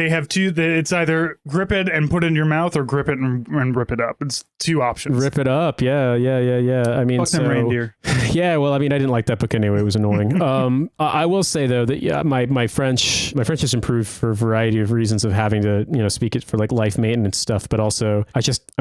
Speaker 1: have two. It's either grip it and put it in your mouth, or grip it and rip it up. It's two options.
Speaker 2: Rip it up. Yeah. I mean,
Speaker 1: fuck them reindeer.
Speaker 2: Yeah. Well, I mean, I didn't like that book anyway. It was annoying. I will say though that my French has improved for a variety of reasons of having to, speak it for like life maintenance stuff. But also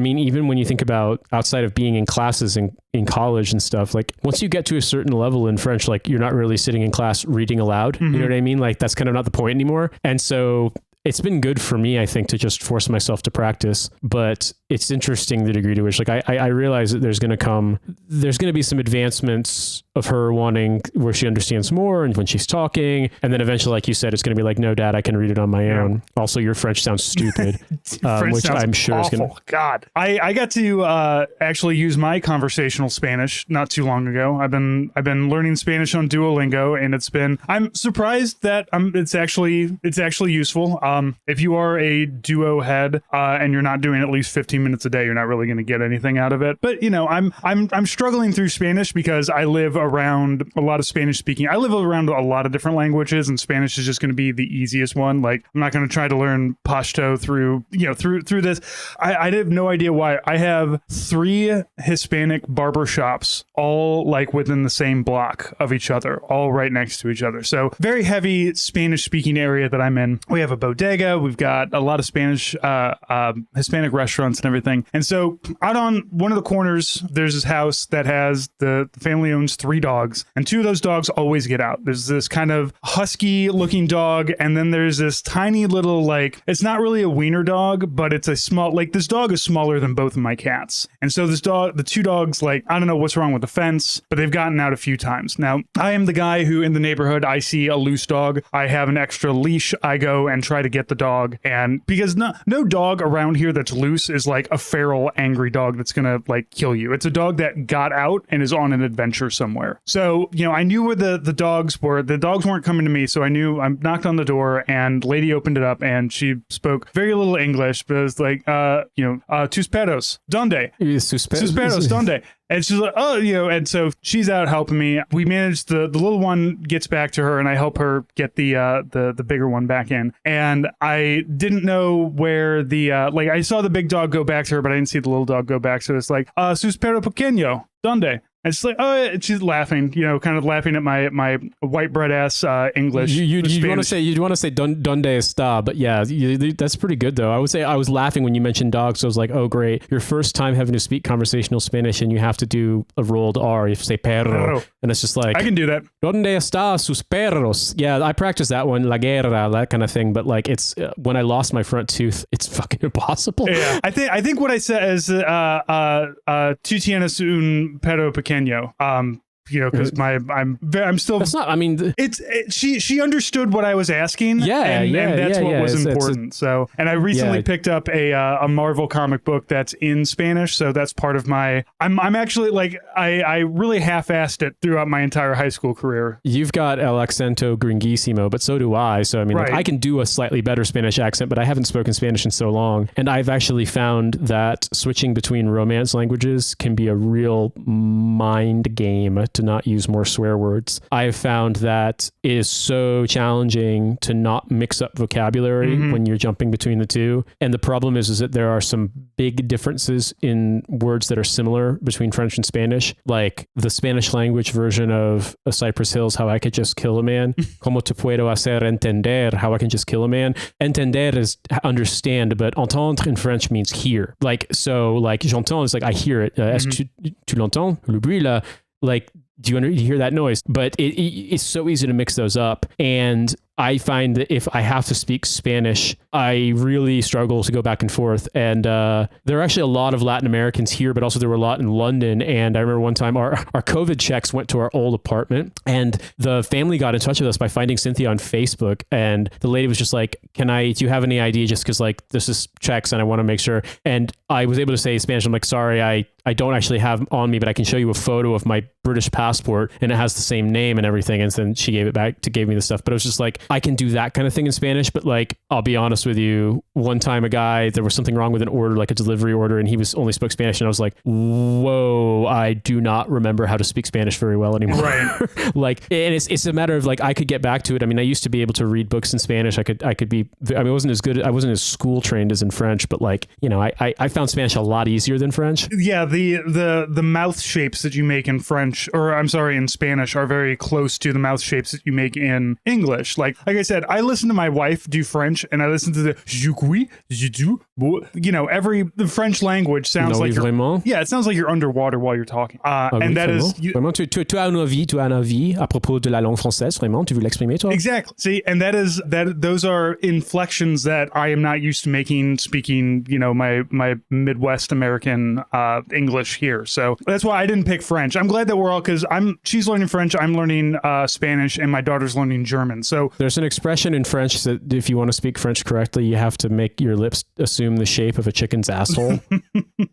Speaker 2: even when you think about outside of being in classes in college and stuff, like once you get to a certain level in French, like you're not really sitting in class reading aloud. You know what I mean? Like, that's kind of not the point anymore. And so it's been good for me, I think, to just force myself to practice. But it's interesting the degree to which like I realize that there's going to be some advancements of her wanting where she understands more and when she's talking, and then eventually, like you said, it's going to be like, no, Dad, I can read it on my own. Also, your French sounds stupid, which I'm sure is going to.
Speaker 1: God, I got to actually use my conversational Spanish not too long ago. I've been learning Spanish on Duolingo, and I'm surprised that it's actually useful. If you are a Duo head and you're not doing at least 15 minutes a day, you're not really going to get anything out of it. But I'm struggling through Spanish because I live around a lot of Spanish speaking. I live around a lot of different languages, and Spanish is just going to be the easiest one. Like, I'm not going to try to learn Pashto through this. I have no idea why. I have 3 Hispanic barber shops all like within the same block of each other, all right next to each other. So very heavy Spanish speaking area that I'm in. We have a bodega. We've got a lot of Spanish, Hispanic restaurants and everything. And so out on one of the corners, there's this house that has the family owns 3 dogs, and 2 of those dogs always get out. There's this kind of husky looking dog, and then there's this tiny little, like, it's not really a wiener dog, but it's a small, like, this dog is smaller than both of my cats. And so the 2 dogs, like, I don't know what's wrong with the fence, but they've gotten out a few times. Now, I am the guy who in the neighborhood, I see a loose dog, I have an extra leash, I go and try to get the dog. And because no dog around here that's loose is like a feral, angry dog that's gonna like kill you. It's a dog that got out and is on an adventure somewhere. So, I knew where the dogs were. The dogs weren't coming to me, so I knew. I knocked on the door, and lady opened it up, and she spoke very little English, but it was like, tus perros, donde? Tus perros, donde? And she's like, and so she's out helping me. We managed the little one gets back to her, and I help her get the bigger one back in. And I didn't know where I saw the big dog go back to her, but I didn't see the little dog go back. So it's like, sus perro pequeño, donde? And she's like, oh, and she's laughing, kind of laughing at my white bread ass English.
Speaker 2: You want to say donde está, but yeah, that's pretty good though. I would say I was laughing when you mentioned dogs. So I was like, oh great, your first time having to speak conversational Spanish, and you have to do a rolled R. You have to say perro, and it's just like,
Speaker 1: I can do that.
Speaker 2: Donde está sus perros? Yeah, I practiced that one, la guerra, that kind of thing. But like, it's when I lost my front tooth, it's fucking impossible.
Speaker 1: Yeah, I think what I said is, tú tienes un perro pequeño. Because I'm still.
Speaker 2: That's not. I mean,
Speaker 1: she understood what I was asking. And that's what was important. So, and I recently picked up a Marvel comic book that's in Spanish. So that's part of my. I'm actually like I really half-assed it throughout my entire high school career.
Speaker 2: You've got el accento gringuísimo, but so do I. So I mean, like, I can do a slightly better Spanish accent, but I haven't spoken Spanish in so long, and I've actually found that switching between Romance languages can be a real mind game to not use more swear words. I have found that it is so challenging to not mix up vocabulary when you're jumping between the two. And the problem is that there are some big differences in words that are similar between French and Spanish, like the Spanish language version of A Cypress Hills, How I Could Just Kill a Man. Como te puedo hacer entender? How I Can Just Kill a Man. Entender is understand, but entendre in French means hear. Like, so like j'entends is like I hear it. Est-ce que tu l'entends? Le bruit là. Like, do you hear that noise? But it's so easy to mix those up. And I find that if I have to speak Spanish, I really struggle to go back and forth. And there are actually a lot of Latin Americans here, but also there were a lot in London. And I remember one time our COVID checks went to our old apartment, and the family got in touch with us by finding Cynthia on Facebook. And the lady was just like, do you have any idea? Just because like this is checks and I want to make sure. And I was able to say Spanish. I'm like, sorry, I don't actually have on me, but I can show you a photo of my British passport and it has the same name and everything. And then she gave me the stuff, but it was just like, I can do that kind of thing in Spanish. But like, I'll be honest with you, one time there was something wrong with an order, like a delivery order, and he only spoke Spanish. And I was like, whoa, I do not remember how to speak Spanish very well anymore.
Speaker 1: Right.
Speaker 2: Like, and it's a matter of like, I could get back to it. I mean, I used to be able to read books in Spanish. I wasn't as school trained as in French, but like, I found Spanish a lot easier than French.
Speaker 1: Yeah. The mouth shapes that you make in French, or I'm sorry, in Spanish, are very close to the mouth shapes that you make in English. Like I said, I listen to my wife do French, and I listen to the je puis, je do, the French language sounds like
Speaker 2: vraiment.
Speaker 1: Yeah, it sounds like you're underwater while you're talking. And that
Speaker 2: vraiment.
Speaker 1: is...
Speaker 2: Vraiment, tu as un avis à propos de la langue française, vraiment? Tu veux l'exprimer, toi?
Speaker 1: Exactly. See, and those are inflections that I am not used to speaking, my Midwest American English here. So that's why I didn't pick French. I'm glad that we're all, because she's learning French, I'm learning Spanish, and my daughter's learning German. So
Speaker 2: there's an expression in French that if you want to speak French correctly, you have to make your lips assume the shape of a chicken's asshole.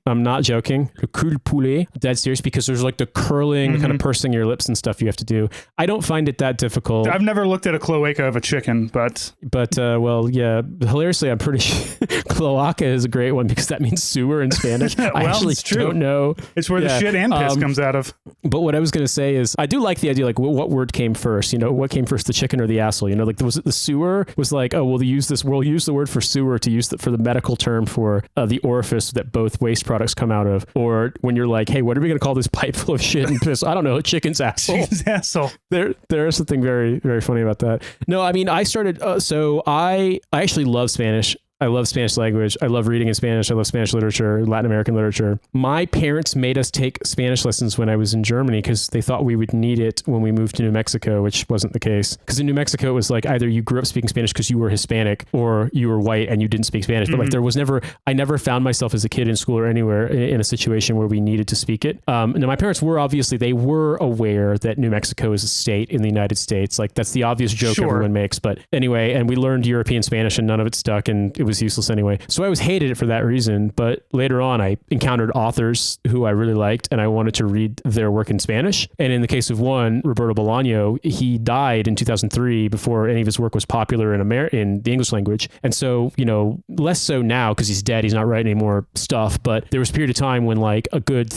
Speaker 2: I'm not joking. Le cul poulet. Dead serious, because there's like the curling, kind of pursing your lips and stuff you have to do. I don't find it that difficult.
Speaker 1: I've never looked at a cloaca of a chicken, but
Speaker 2: well, yeah, hilariously, I'm pretty sure cloaca is a great one because that means sewer in Spanish.
Speaker 1: Well,
Speaker 2: I actually don't know.
Speaker 1: It's where the shit and piss comes out of.
Speaker 2: But what I was going to say is I do like the idea, like what word came first, what came first, the chicken or the asshole, like was it the sewer was like, oh, we'll use the word for sewer to use for the medical term for the orifice that both waste products come out of. Or when you're like, hey, what are we going to call this pipe full of shit and piss? I don't know, chicken's asshole.
Speaker 1: Chicken's asshole.
Speaker 2: There is something very, very funny about that. No, I mean, I started, so I actually love Spanish. I love Spanish language. I love reading in Spanish. I love Spanish literature, Latin American literature. My parents made us take Spanish lessons when I was in Germany because they thought we would need it when we moved to New Mexico, which wasn't the case. Because in New Mexico, it was like either you grew up speaking Spanish because you were Hispanic or you were white and you didn't speak Spanish. But like I never found myself as a kid in school or anywhere in a situation where we needed to speak it. Now my parents were aware that New Mexico is a state in the United States. Like that's the obvious joke everyone makes. But anyway, and we learned European Spanish and none of it stuck and it was useless anyway. So I always hated it for that reason. But later on, I encountered authors who I really liked and I wanted to read their work in Spanish. And in the case of one, Roberto Bolaño, he died in 2003 before any of his work was popular in the English language. And so, less so now because he's dead, he's not writing any more stuff. But there was a period of time when like a good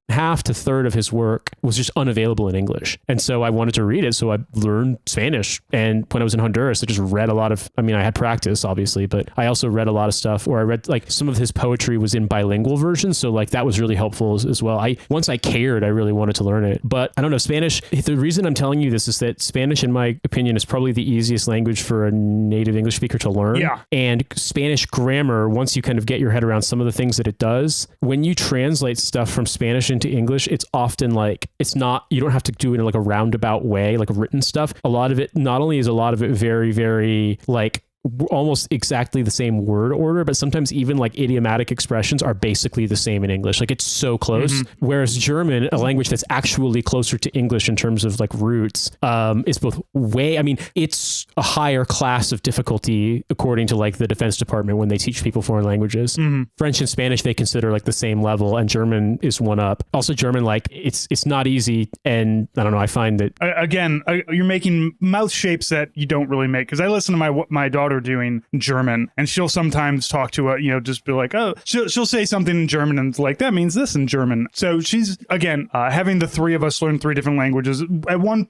Speaker 2: half to third of his work was just unavailable in English. And so I wanted to read it. So I learned Spanish. And when I was in Honduras, I just read I had practice obviously, but I also read a lot of stuff, or I read like some of his poetry was in bilingual versions. So like that was really helpful as well. Once I cared, I really wanted to learn it. But I don't know, Spanish, the reason I'm telling you this is that Spanish, in my opinion, is probably the easiest language for a native English speaker to learn.
Speaker 1: Yeah.
Speaker 2: And Spanish grammar, once you kind of get your head around some of the things that it does, when you translate stuff from Spanish into English, it's often like, you don't have to do it in like a roundabout way, like written stuff. Not only is a lot of it very, very like almost exactly the same word order, but sometimes even like idiomatic expressions are basically the same in English. Like it's so close. Whereas German, a language that's actually closer to English in terms of like roots, is both it's a higher class of difficulty according to like the Defense Department when they teach people foreign languages. French and Spanish they consider like the same level, and German is one up. Also German, like it's not easy, and I don't know, I find that
Speaker 1: you're making mouth shapes that you don't really make, because I listen to my daughter doing German, and she'll sometimes talk to just be like, oh, she'll say something in German and it's like, that means this in German. So she's having the three of us learn three different languages.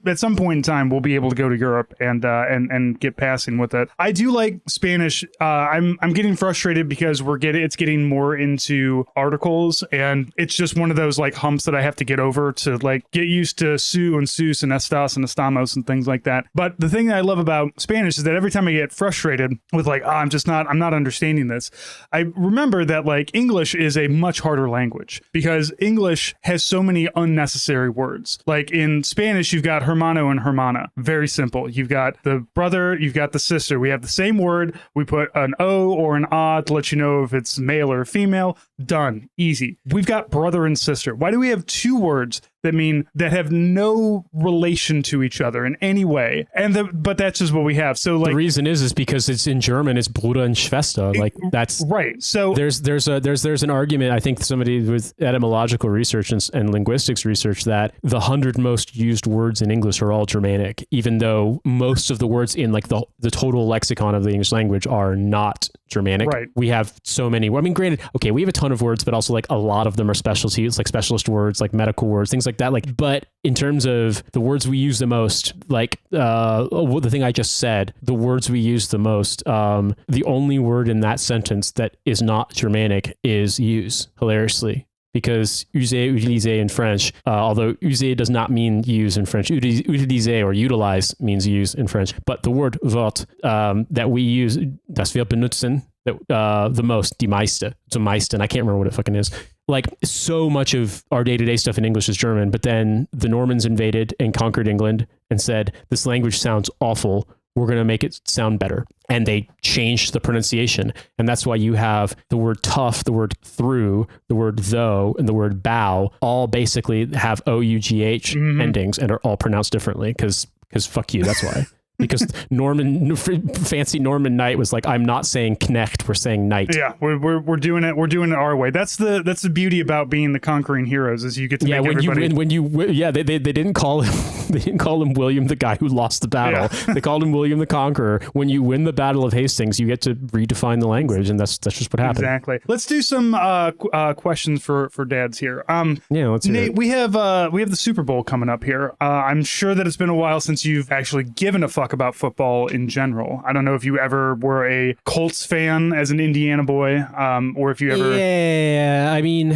Speaker 1: At some point in time, we'll be able to go to Europe and get passing with it. I do like Spanish. I'm getting frustrated because it's getting more into articles, and it's just one of those like humps that I have to get over to like get used to su and sus and estas and estamos and things like that. But the thing that I love about Spanish is that every time I get frustrated with like, I'm not understanding this, I remember that like English is a much harder language because English has so many unnecessary words. Like in Spanish, you've got hermano and hermana. Very simple. You've got the brother, you've got the sister. We have the same word. We put an O or an A to let you know if it's male or female. Done. Easy. We've got brother and sister. Why do we have two words that have no relation to each other in any way? But that's just what we have. So like,
Speaker 2: the reason is because it's in German, it's Bruder and Schwester. Like that's
Speaker 1: right. So
Speaker 2: there's an argument. I think somebody with etymological research and linguistics research that the 100 most used words in English are all Germanic, even though most of the words in like the total lexicon of the English language are not Germanic.
Speaker 1: Right.
Speaker 2: We have so many. I mean, granted, okay, we have a ton of words, but also like a lot of them are specialties, like specialist words, like medical words, things like that. Like, but in terms of the words we use the most, like the thing I just said, the words we use the most, the only word in that sentence that is not Germanic is use, hilariously. Because user, utiliser in French, although user does not mean use in French, utiliser or utilize means use in French. But the word Wort that we use, das wir benutzen, that the most, die meiste, it's a meisten, I can't remember what it fucking is. Like, so much of our day-to-day stuff in English is German, but then the Normans invaded and conquered England and said, this language sounds awful. We're going to make it sound better. And they changed the pronunciation. And that's why you have the word tough, the word through, the word though, and the word bow all basically have O-U-G-H endings and are all pronounced differently because fuck you, that's why. Because fancy Norman Knight was like, I'm not saying knecht, we're saying knight.
Speaker 1: Yeah, we're doing it. We're doing it our way. That's the beauty about being the conquering heroes, is you get to make everybody.
Speaker 2: They didn't call him William the guy who lost the battle. Yeah. They called him William the Conqueror. When you win the Battle of Hastings, you get to redefine the language, and that's just what happened.
Speaker 1: Exactly. Let's do some questions for dads here.
Speaker 2: Yeah, let's hear
Speaker 1: Nate,
Speaker 2: it.
Speaker 1: we have the Super Bowl coming up here. I'm sure that it's been a while since you've actually given a fuck about football in general. I don't know if you ever were a Colts fan as an Indiana boy, or if you ever...
Speaker 2: Yeah, I mean,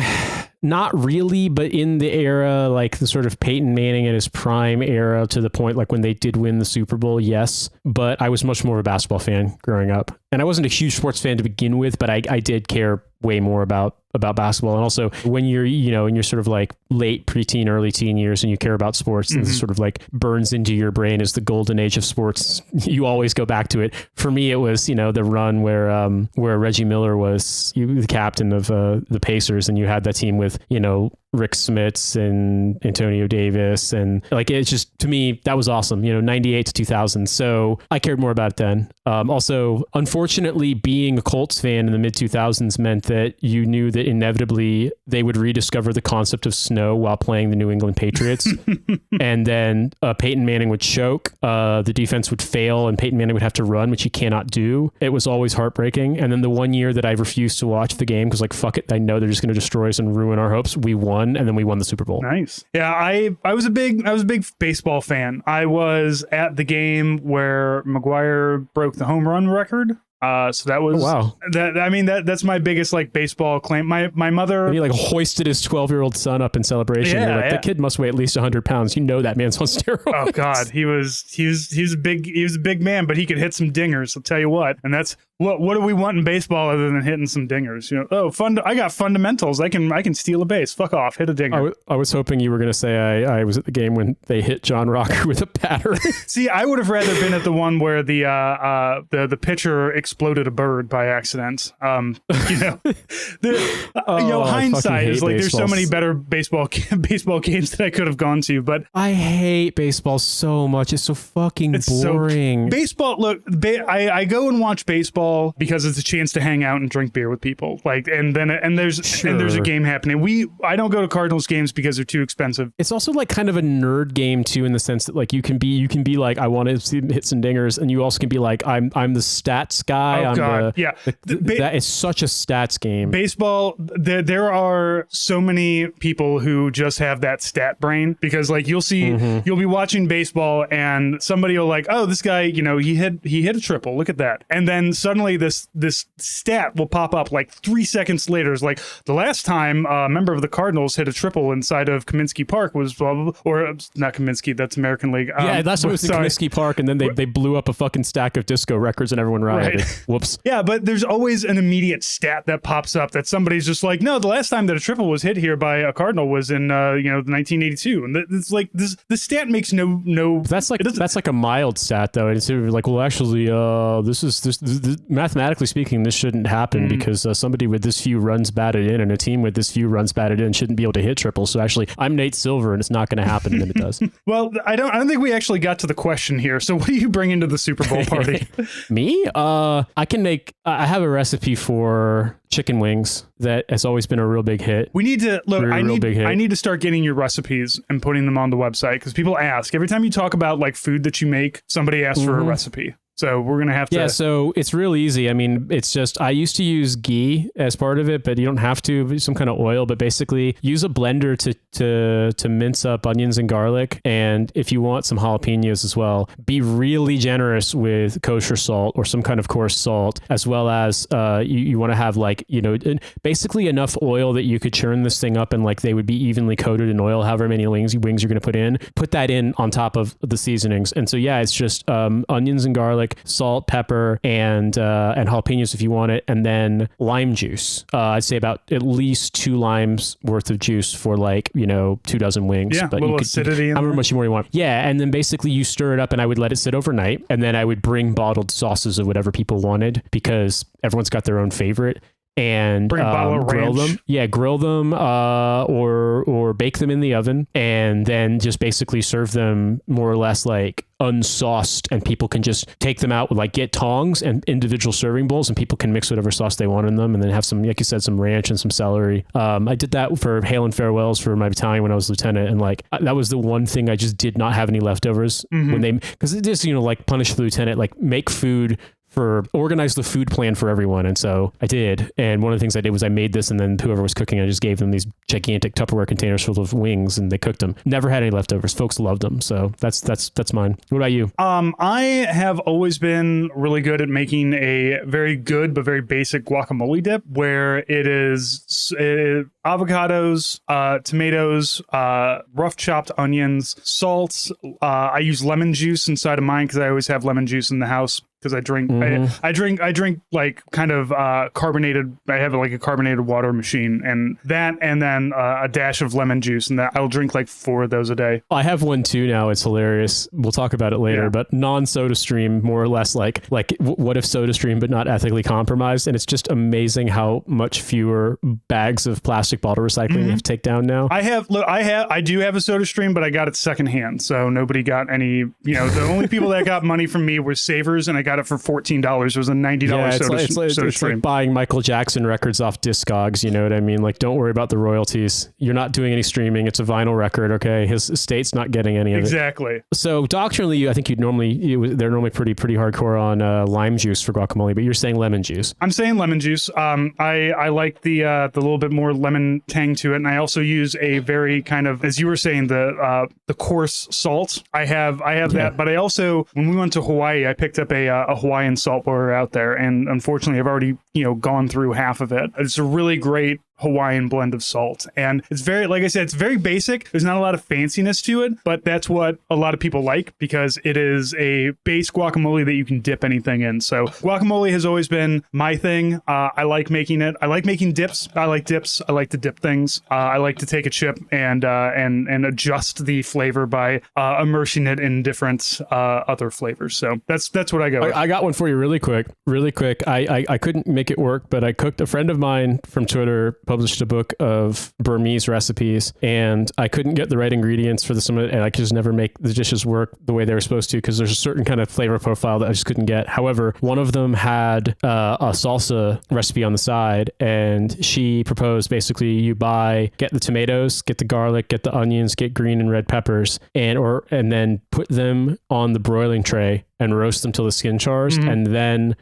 Speaker 2: not really, but in the era, like the sort of Peyton Manning at his prime era, to the point like when they did win the Super Bowl, yes. But I was much more of a basketball fan growing up. And I wasn't a huge sports fan to begin with, but I did care way more about basketball. And also when you're, in your sort of like late preteen, early teen years and you care about sports, and this sort of like burns into your brain as the golden age of sports, you always go back to it. For me, it was, the run where Reggie Miller was the captain of the Pacers, and you had that team with, Rick Smits and Antonio Davis. And like, it's just, to me, that was awesome, 98 to 2000. So I cared more about it then. Also, unfortunately, being a Colts fan in the mid 2000s meant that you knew that inevitably they would rediscover the concept of snow while playing the New England Patriots. And then Peyton Manning would choke, the defense would fail, and Peyton Manning would have to run, which he cannot do. It was always heartbreaking. And then the one year that I refused to watch the game because, like, fuck it, I know they're just going to destroy us and ruin our hopes, we won, and then we won the Super Bowl.
Speaker 1: Nice. Yeah, I was a big baseball fan. I was at the game where McGuire broke the home run record. So that was that. I mean, that's my biggest like baseball claim. My mother,
Speaker 2: and he like hoisted his 12-year-old son up in celebration.
Speaker 1: Yeah,
Speaker 2: You're like, that kid must weigh at least 100 pounds. That man's on steroids.
Speaker 1: Oh God, he was a big man, but he could hit some dingers. I'll tell you what. And that's what do we want in baseball other than hitting some dingers? I got fundamentals. I can steal a base. Fuck off, hit a dinger.
Speaker 2: I was hoping you were going to say I was at the game when they hit John Rocker with a batter.
Speaker 1: See, I would have rather been at the one where the pitcher exploded a bird by accident. Hindsight is like there's so many better baseball games that I could have gone to, but
Speaker 2: I hate baseball so much. It's so fucking boring.
Speaker 1: Baseball. Look, I go and watch baseball because it's a chance to hang out and drink beer with people. Like, and there's a game happening. I don't go to Cardinals games because they're too expensive.
Speaker 2: It's also like kind of a nerd game too, in the sense that like you can be like, I want to hit some dingers, and you also can be like, I'm the stats guy.
Speaker 1: Oh God, yeah.
Speaker 2: That is such a stats game.
Speaker 1: Baseball, there are so many people who just have that stat brain, because like you'll be watching baseball and somebody will like, oh, this guy, he hit a triple. Look at that. And then suddenly this stat will pop up like 3 seconds later. It's like, the last time a member of the Cardinals hit a triple inside of Kaminsky Park was blah, blah, blah, or not Kaminsky, that's American League.
Speaker 2: That's what was in Kaminsky Park, and then they blew up a fucking stack of disco records and everyone rioted. Right. Whoops.
Speaker 1: Yeah, but there's always an immediate stat that pops up that somebody's just like, no, the last time that a triple was hit here by a Cardinal was in 1982, and it's like the stat makes no.
Speaker 2: That's like a mild stat though. It's like, well, actually, this mathematically speaking, this shouldn't happen because somebody with this few runs batted in and a team with this few runs batted in shouldn't be able to hit triples. So actually, I'm Nate Silver, and it's not going to happen, and then it does.
Speaker 1: Well, I don't think we actually got to the question here. So what do you bring into the Super Bowl party?
Speaker 2: Me? I have a recipe for chicken wings that has always been a real big hit.
Speaker 1: We need to look. I need to start getting your recipes and putting them on the website, because people ask every time you talk about like food that you make. Somebody asks for a recipe. So we're going to have to...
Speaker 2: Yeah, so it's real easy. I mean, it's just, I used to use ghee as part of it, but you don't have to, some kind of oil, but basically use a blender to mince up onions and garlic. And if you want some jalapenos as well, be really generous with kosher salt or some kind of coarse salt, as well as you want to have like, basically enough oil that you could churn this thing up and like they would be evenly coated in oil, however many wings you're going to put that in on top of the seasonings. And so, yeah, it's just onions and garlic, garlic, salt, pepper, and jalapenos if you want it, and then lime juice. I'd say about at least 2 limes worth of juice for 2 dozen wings.
Speaker 1: Yeah,
Speaker 2: but
Speaker 1: a little acidity.
Speaker 2: However much more you want. Yeah, and then basically you stir it up, and I would let it sit overnight, and then I would bring bottled sauces of whatever people wanted because everyone's got their own favorite. And grill them. Yeah, grill them or bake them in the oven, and then just basically serve them more or less like unsauced, and people can just take them out with get tongs and individual serving bowls, and people can mix whatever sauce they want in them, and then have some, like you said, some ranch and some celery. I did that for Hail and Farewells for my battalion when I was lieutenant, and that was the one thing I just did not have any leftovers when because it is, punish the lieutenant, make food organize the food plan for everyone. And so I did. And one of the things I did was I made this, and then whoever was cooking, I just gave them these gigantic Tupperware containers full of wings, and they cooked them. Never had any leftovers. Folks loved them. So that's mine. What about you?
Speaker 1: I have always been really good at making a very good but very basic guacamole dip, where it is avocados, tomatoes, rough chopped onions, salt. I use lemon juice inside of mine because I always have lemon juice in the house. Because I drink, I drink kind of carbonated. I have a carbonated water machine, and then a dash of lemon juice, and I'll drink 4 of those a day.
Speaker 2: I have one too now. It's hilarious. We'll talk about it later. Yeah. But non-Soda Stream, more or less like what if Soda Stream, but not ethically compromised. And it's just amazing how much fewer bags of plastic bottle recycling you have to take down now.
Speaker 1: I do have a Soda Stream, but I got it secondhand, so nobody got any. The only people that got money from me were Savers, and I got it for $14. It was a $90 Soda Stream.
Speaker 2: Like buying Michael Jackson records off Discogs, you know what I mean? Don't worry about the royalties. You're not doing any streaming. It's a vinyl record, okay? His estate's not getting any of it.
Speaker 1: Exactly.
Speaker 2: So doctrinally, I think they're normally pretty hardcore on lime juice for guacamole, but you're saying lemon juice.
Speaker 1: I'm saying lemon juice. I like the little bit more lemon tang to it, and I also use a very kind of, as you were saying, the coarse salt. I have that, but I also, when we went to Hawaii, I picked up a Hawaiian salt water out there, and unfortunately I've already gone through half of it. It's a really great Hawaiian blend of salt, and it's very, like I said, it's very basic. There's not a lot of fanciness to it, but that's what a lot of people like, because it is a base guacamole that you can dip anything in. So guacamole has always been my thing. I like making it. I like making dips. I like dips. I like to dip things. I like to take a chip and adjust the flavor by immersing it in different other flavors. So that's what I go with.
Speaker 2: I got one for you really quick. I couldn't make it work, but I cooked. A friend of mine from Twitter published a book of Burmese recipes, and I couldn't get the right ingredients for some of it, and I could just never make the dishes work the way they were supposed to, because there's a certain kind of flavor profile that I just couldn't get. However, one of them had a salsa recipe on the side, and she proposed basically you get the tomatoes, get the garlic, get the onions, get green and red peppers, and then put them on the broiling tray and roast them till the skin chars, and then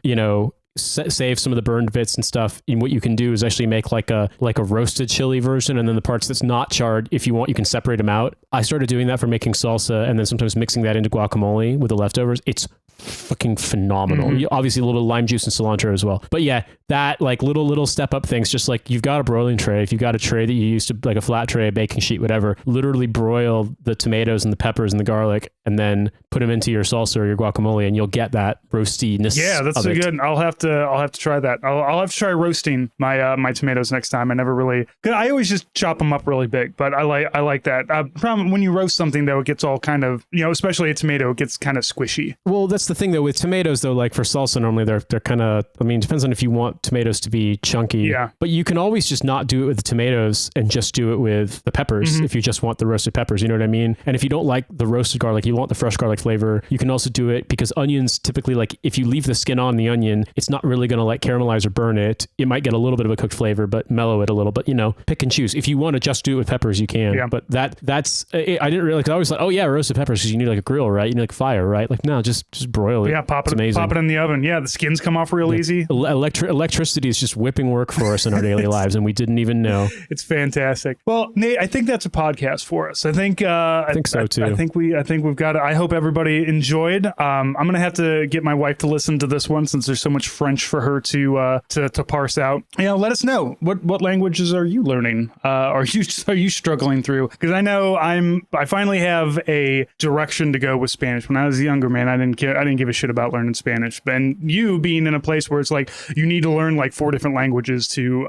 Speaker 2: save some of the burned bits and stuff. And what you can do is actually make like a roasted chili version, and then the parts that's not charred, if you want, you can separate them out. I started doing that for making salsa, and then sometimes mixing that into guacamole with the leftovers. It's fucking phenomenal. Obviously a little bit of lime juice and cilantro as well. But yeah, that little step up things, just like you've got a broiling tray, if you've got a tray that you use to, like a flat tray, a baking sheet, whatever, literally broil the tomatoes and the peppers and the garlic, and then put them into your salsa or your guacamole, and you'll get that roastiness.
Speaker 1: Yeah, that's so good. I'll have to try that. I'll have to try roasting my tomatoes next time. I always just chop them up really big, but I like that. Problem when you roast something though, it gets all kind of, especially a tomato, it gets kind of squishy.
Speaker 2: Well, that's the thing though with tomatoes though, like for salsa, normally they're kind of, depends on if you want tomatoes to be chunky.
Speaker 1: Yeah.
Speaker 2: But you can always just not do it with the tomatoes and just do it with the peppers if you just want the roasted peppers, you know what I mean? And if you don't like the roasted garlic, you want the fresh garlic flavor, you can also do it, because onions typically, like if you leave the skin on the onion, it's not really going to caramelize or burn it. It might get a little bit of a cooked flavor, but mellow it a little. But pick and choose. If you want to just do it with peppers, you can. Yeah. But that's I didn't really, because I always thought, oh yeah, roasted peppers, because you need like a grill, right? You need like fire, right? Like no, just broil it.
Speaker 1: Yeah, pop it in the oven. Yeah, the skins come off real easy.
Speaker 2: Electricity is just whipping work for us in our daily lives, and we didn't even know.
Speaker 1: It's fantastic. Well, Nate, I think that's a podcast for us. I think
Speaker 2: so too.
Speaker 1: I think we've got it. I hope everybody enjoyed. I'm gonna have to get my wife to listen to this one, since there's so much French for her to parse out. Let us know what languages are you learning? Are you struggling through? Because I know I finally have a direction to go with Spanish. When I was younger, man, I didn't care. I didn't give a shit about learning Spanish. And you being in a place where it's like you need to learn like 4 different languages to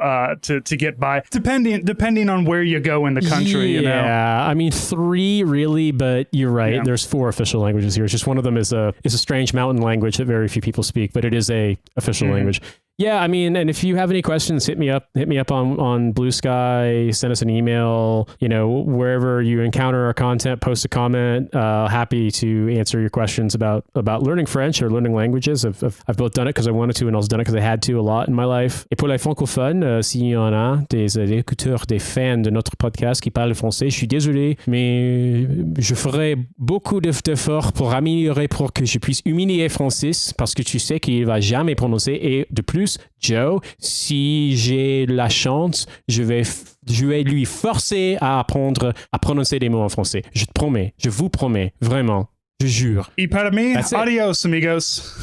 Speaker 1: get by, depending on where you go in the country.
Speaker 2: Yeah,
Speaker 1: you know?
Speaker 2: I mean 3 really, but you're right.
Speaker 1: Yeah.
Speaker 2: There's 4 official languages here. It's just one of them is a strange mountain language that very few people speak, but it is a official language. Yeah, I mean, and if you have any questions, hit me up on Blue Sky, send us an email, wherever you encounter our content, post a comment. Happy to answer your questions about learning French or learning languages. I've both done it because I wanted to, and also done it because I had to a lot in my life. Et pour les francophones, s'il y en a des écouteurs, des fans de notre podcast qui parlent français, je suis désolé, mais je ferai beaucoup d'efforts pour améliorer, pour que je puisse humilier Francis, parce que tu sais qu'il va jamais prononcer. Et de plus, Joe, si j'ai la chance, je vais lui forcer à apprendre à prononcer des mots en français. Je te promets, je vous promets, vraiment, je jure.
Speaker 1: Y para mí, adios, amigos.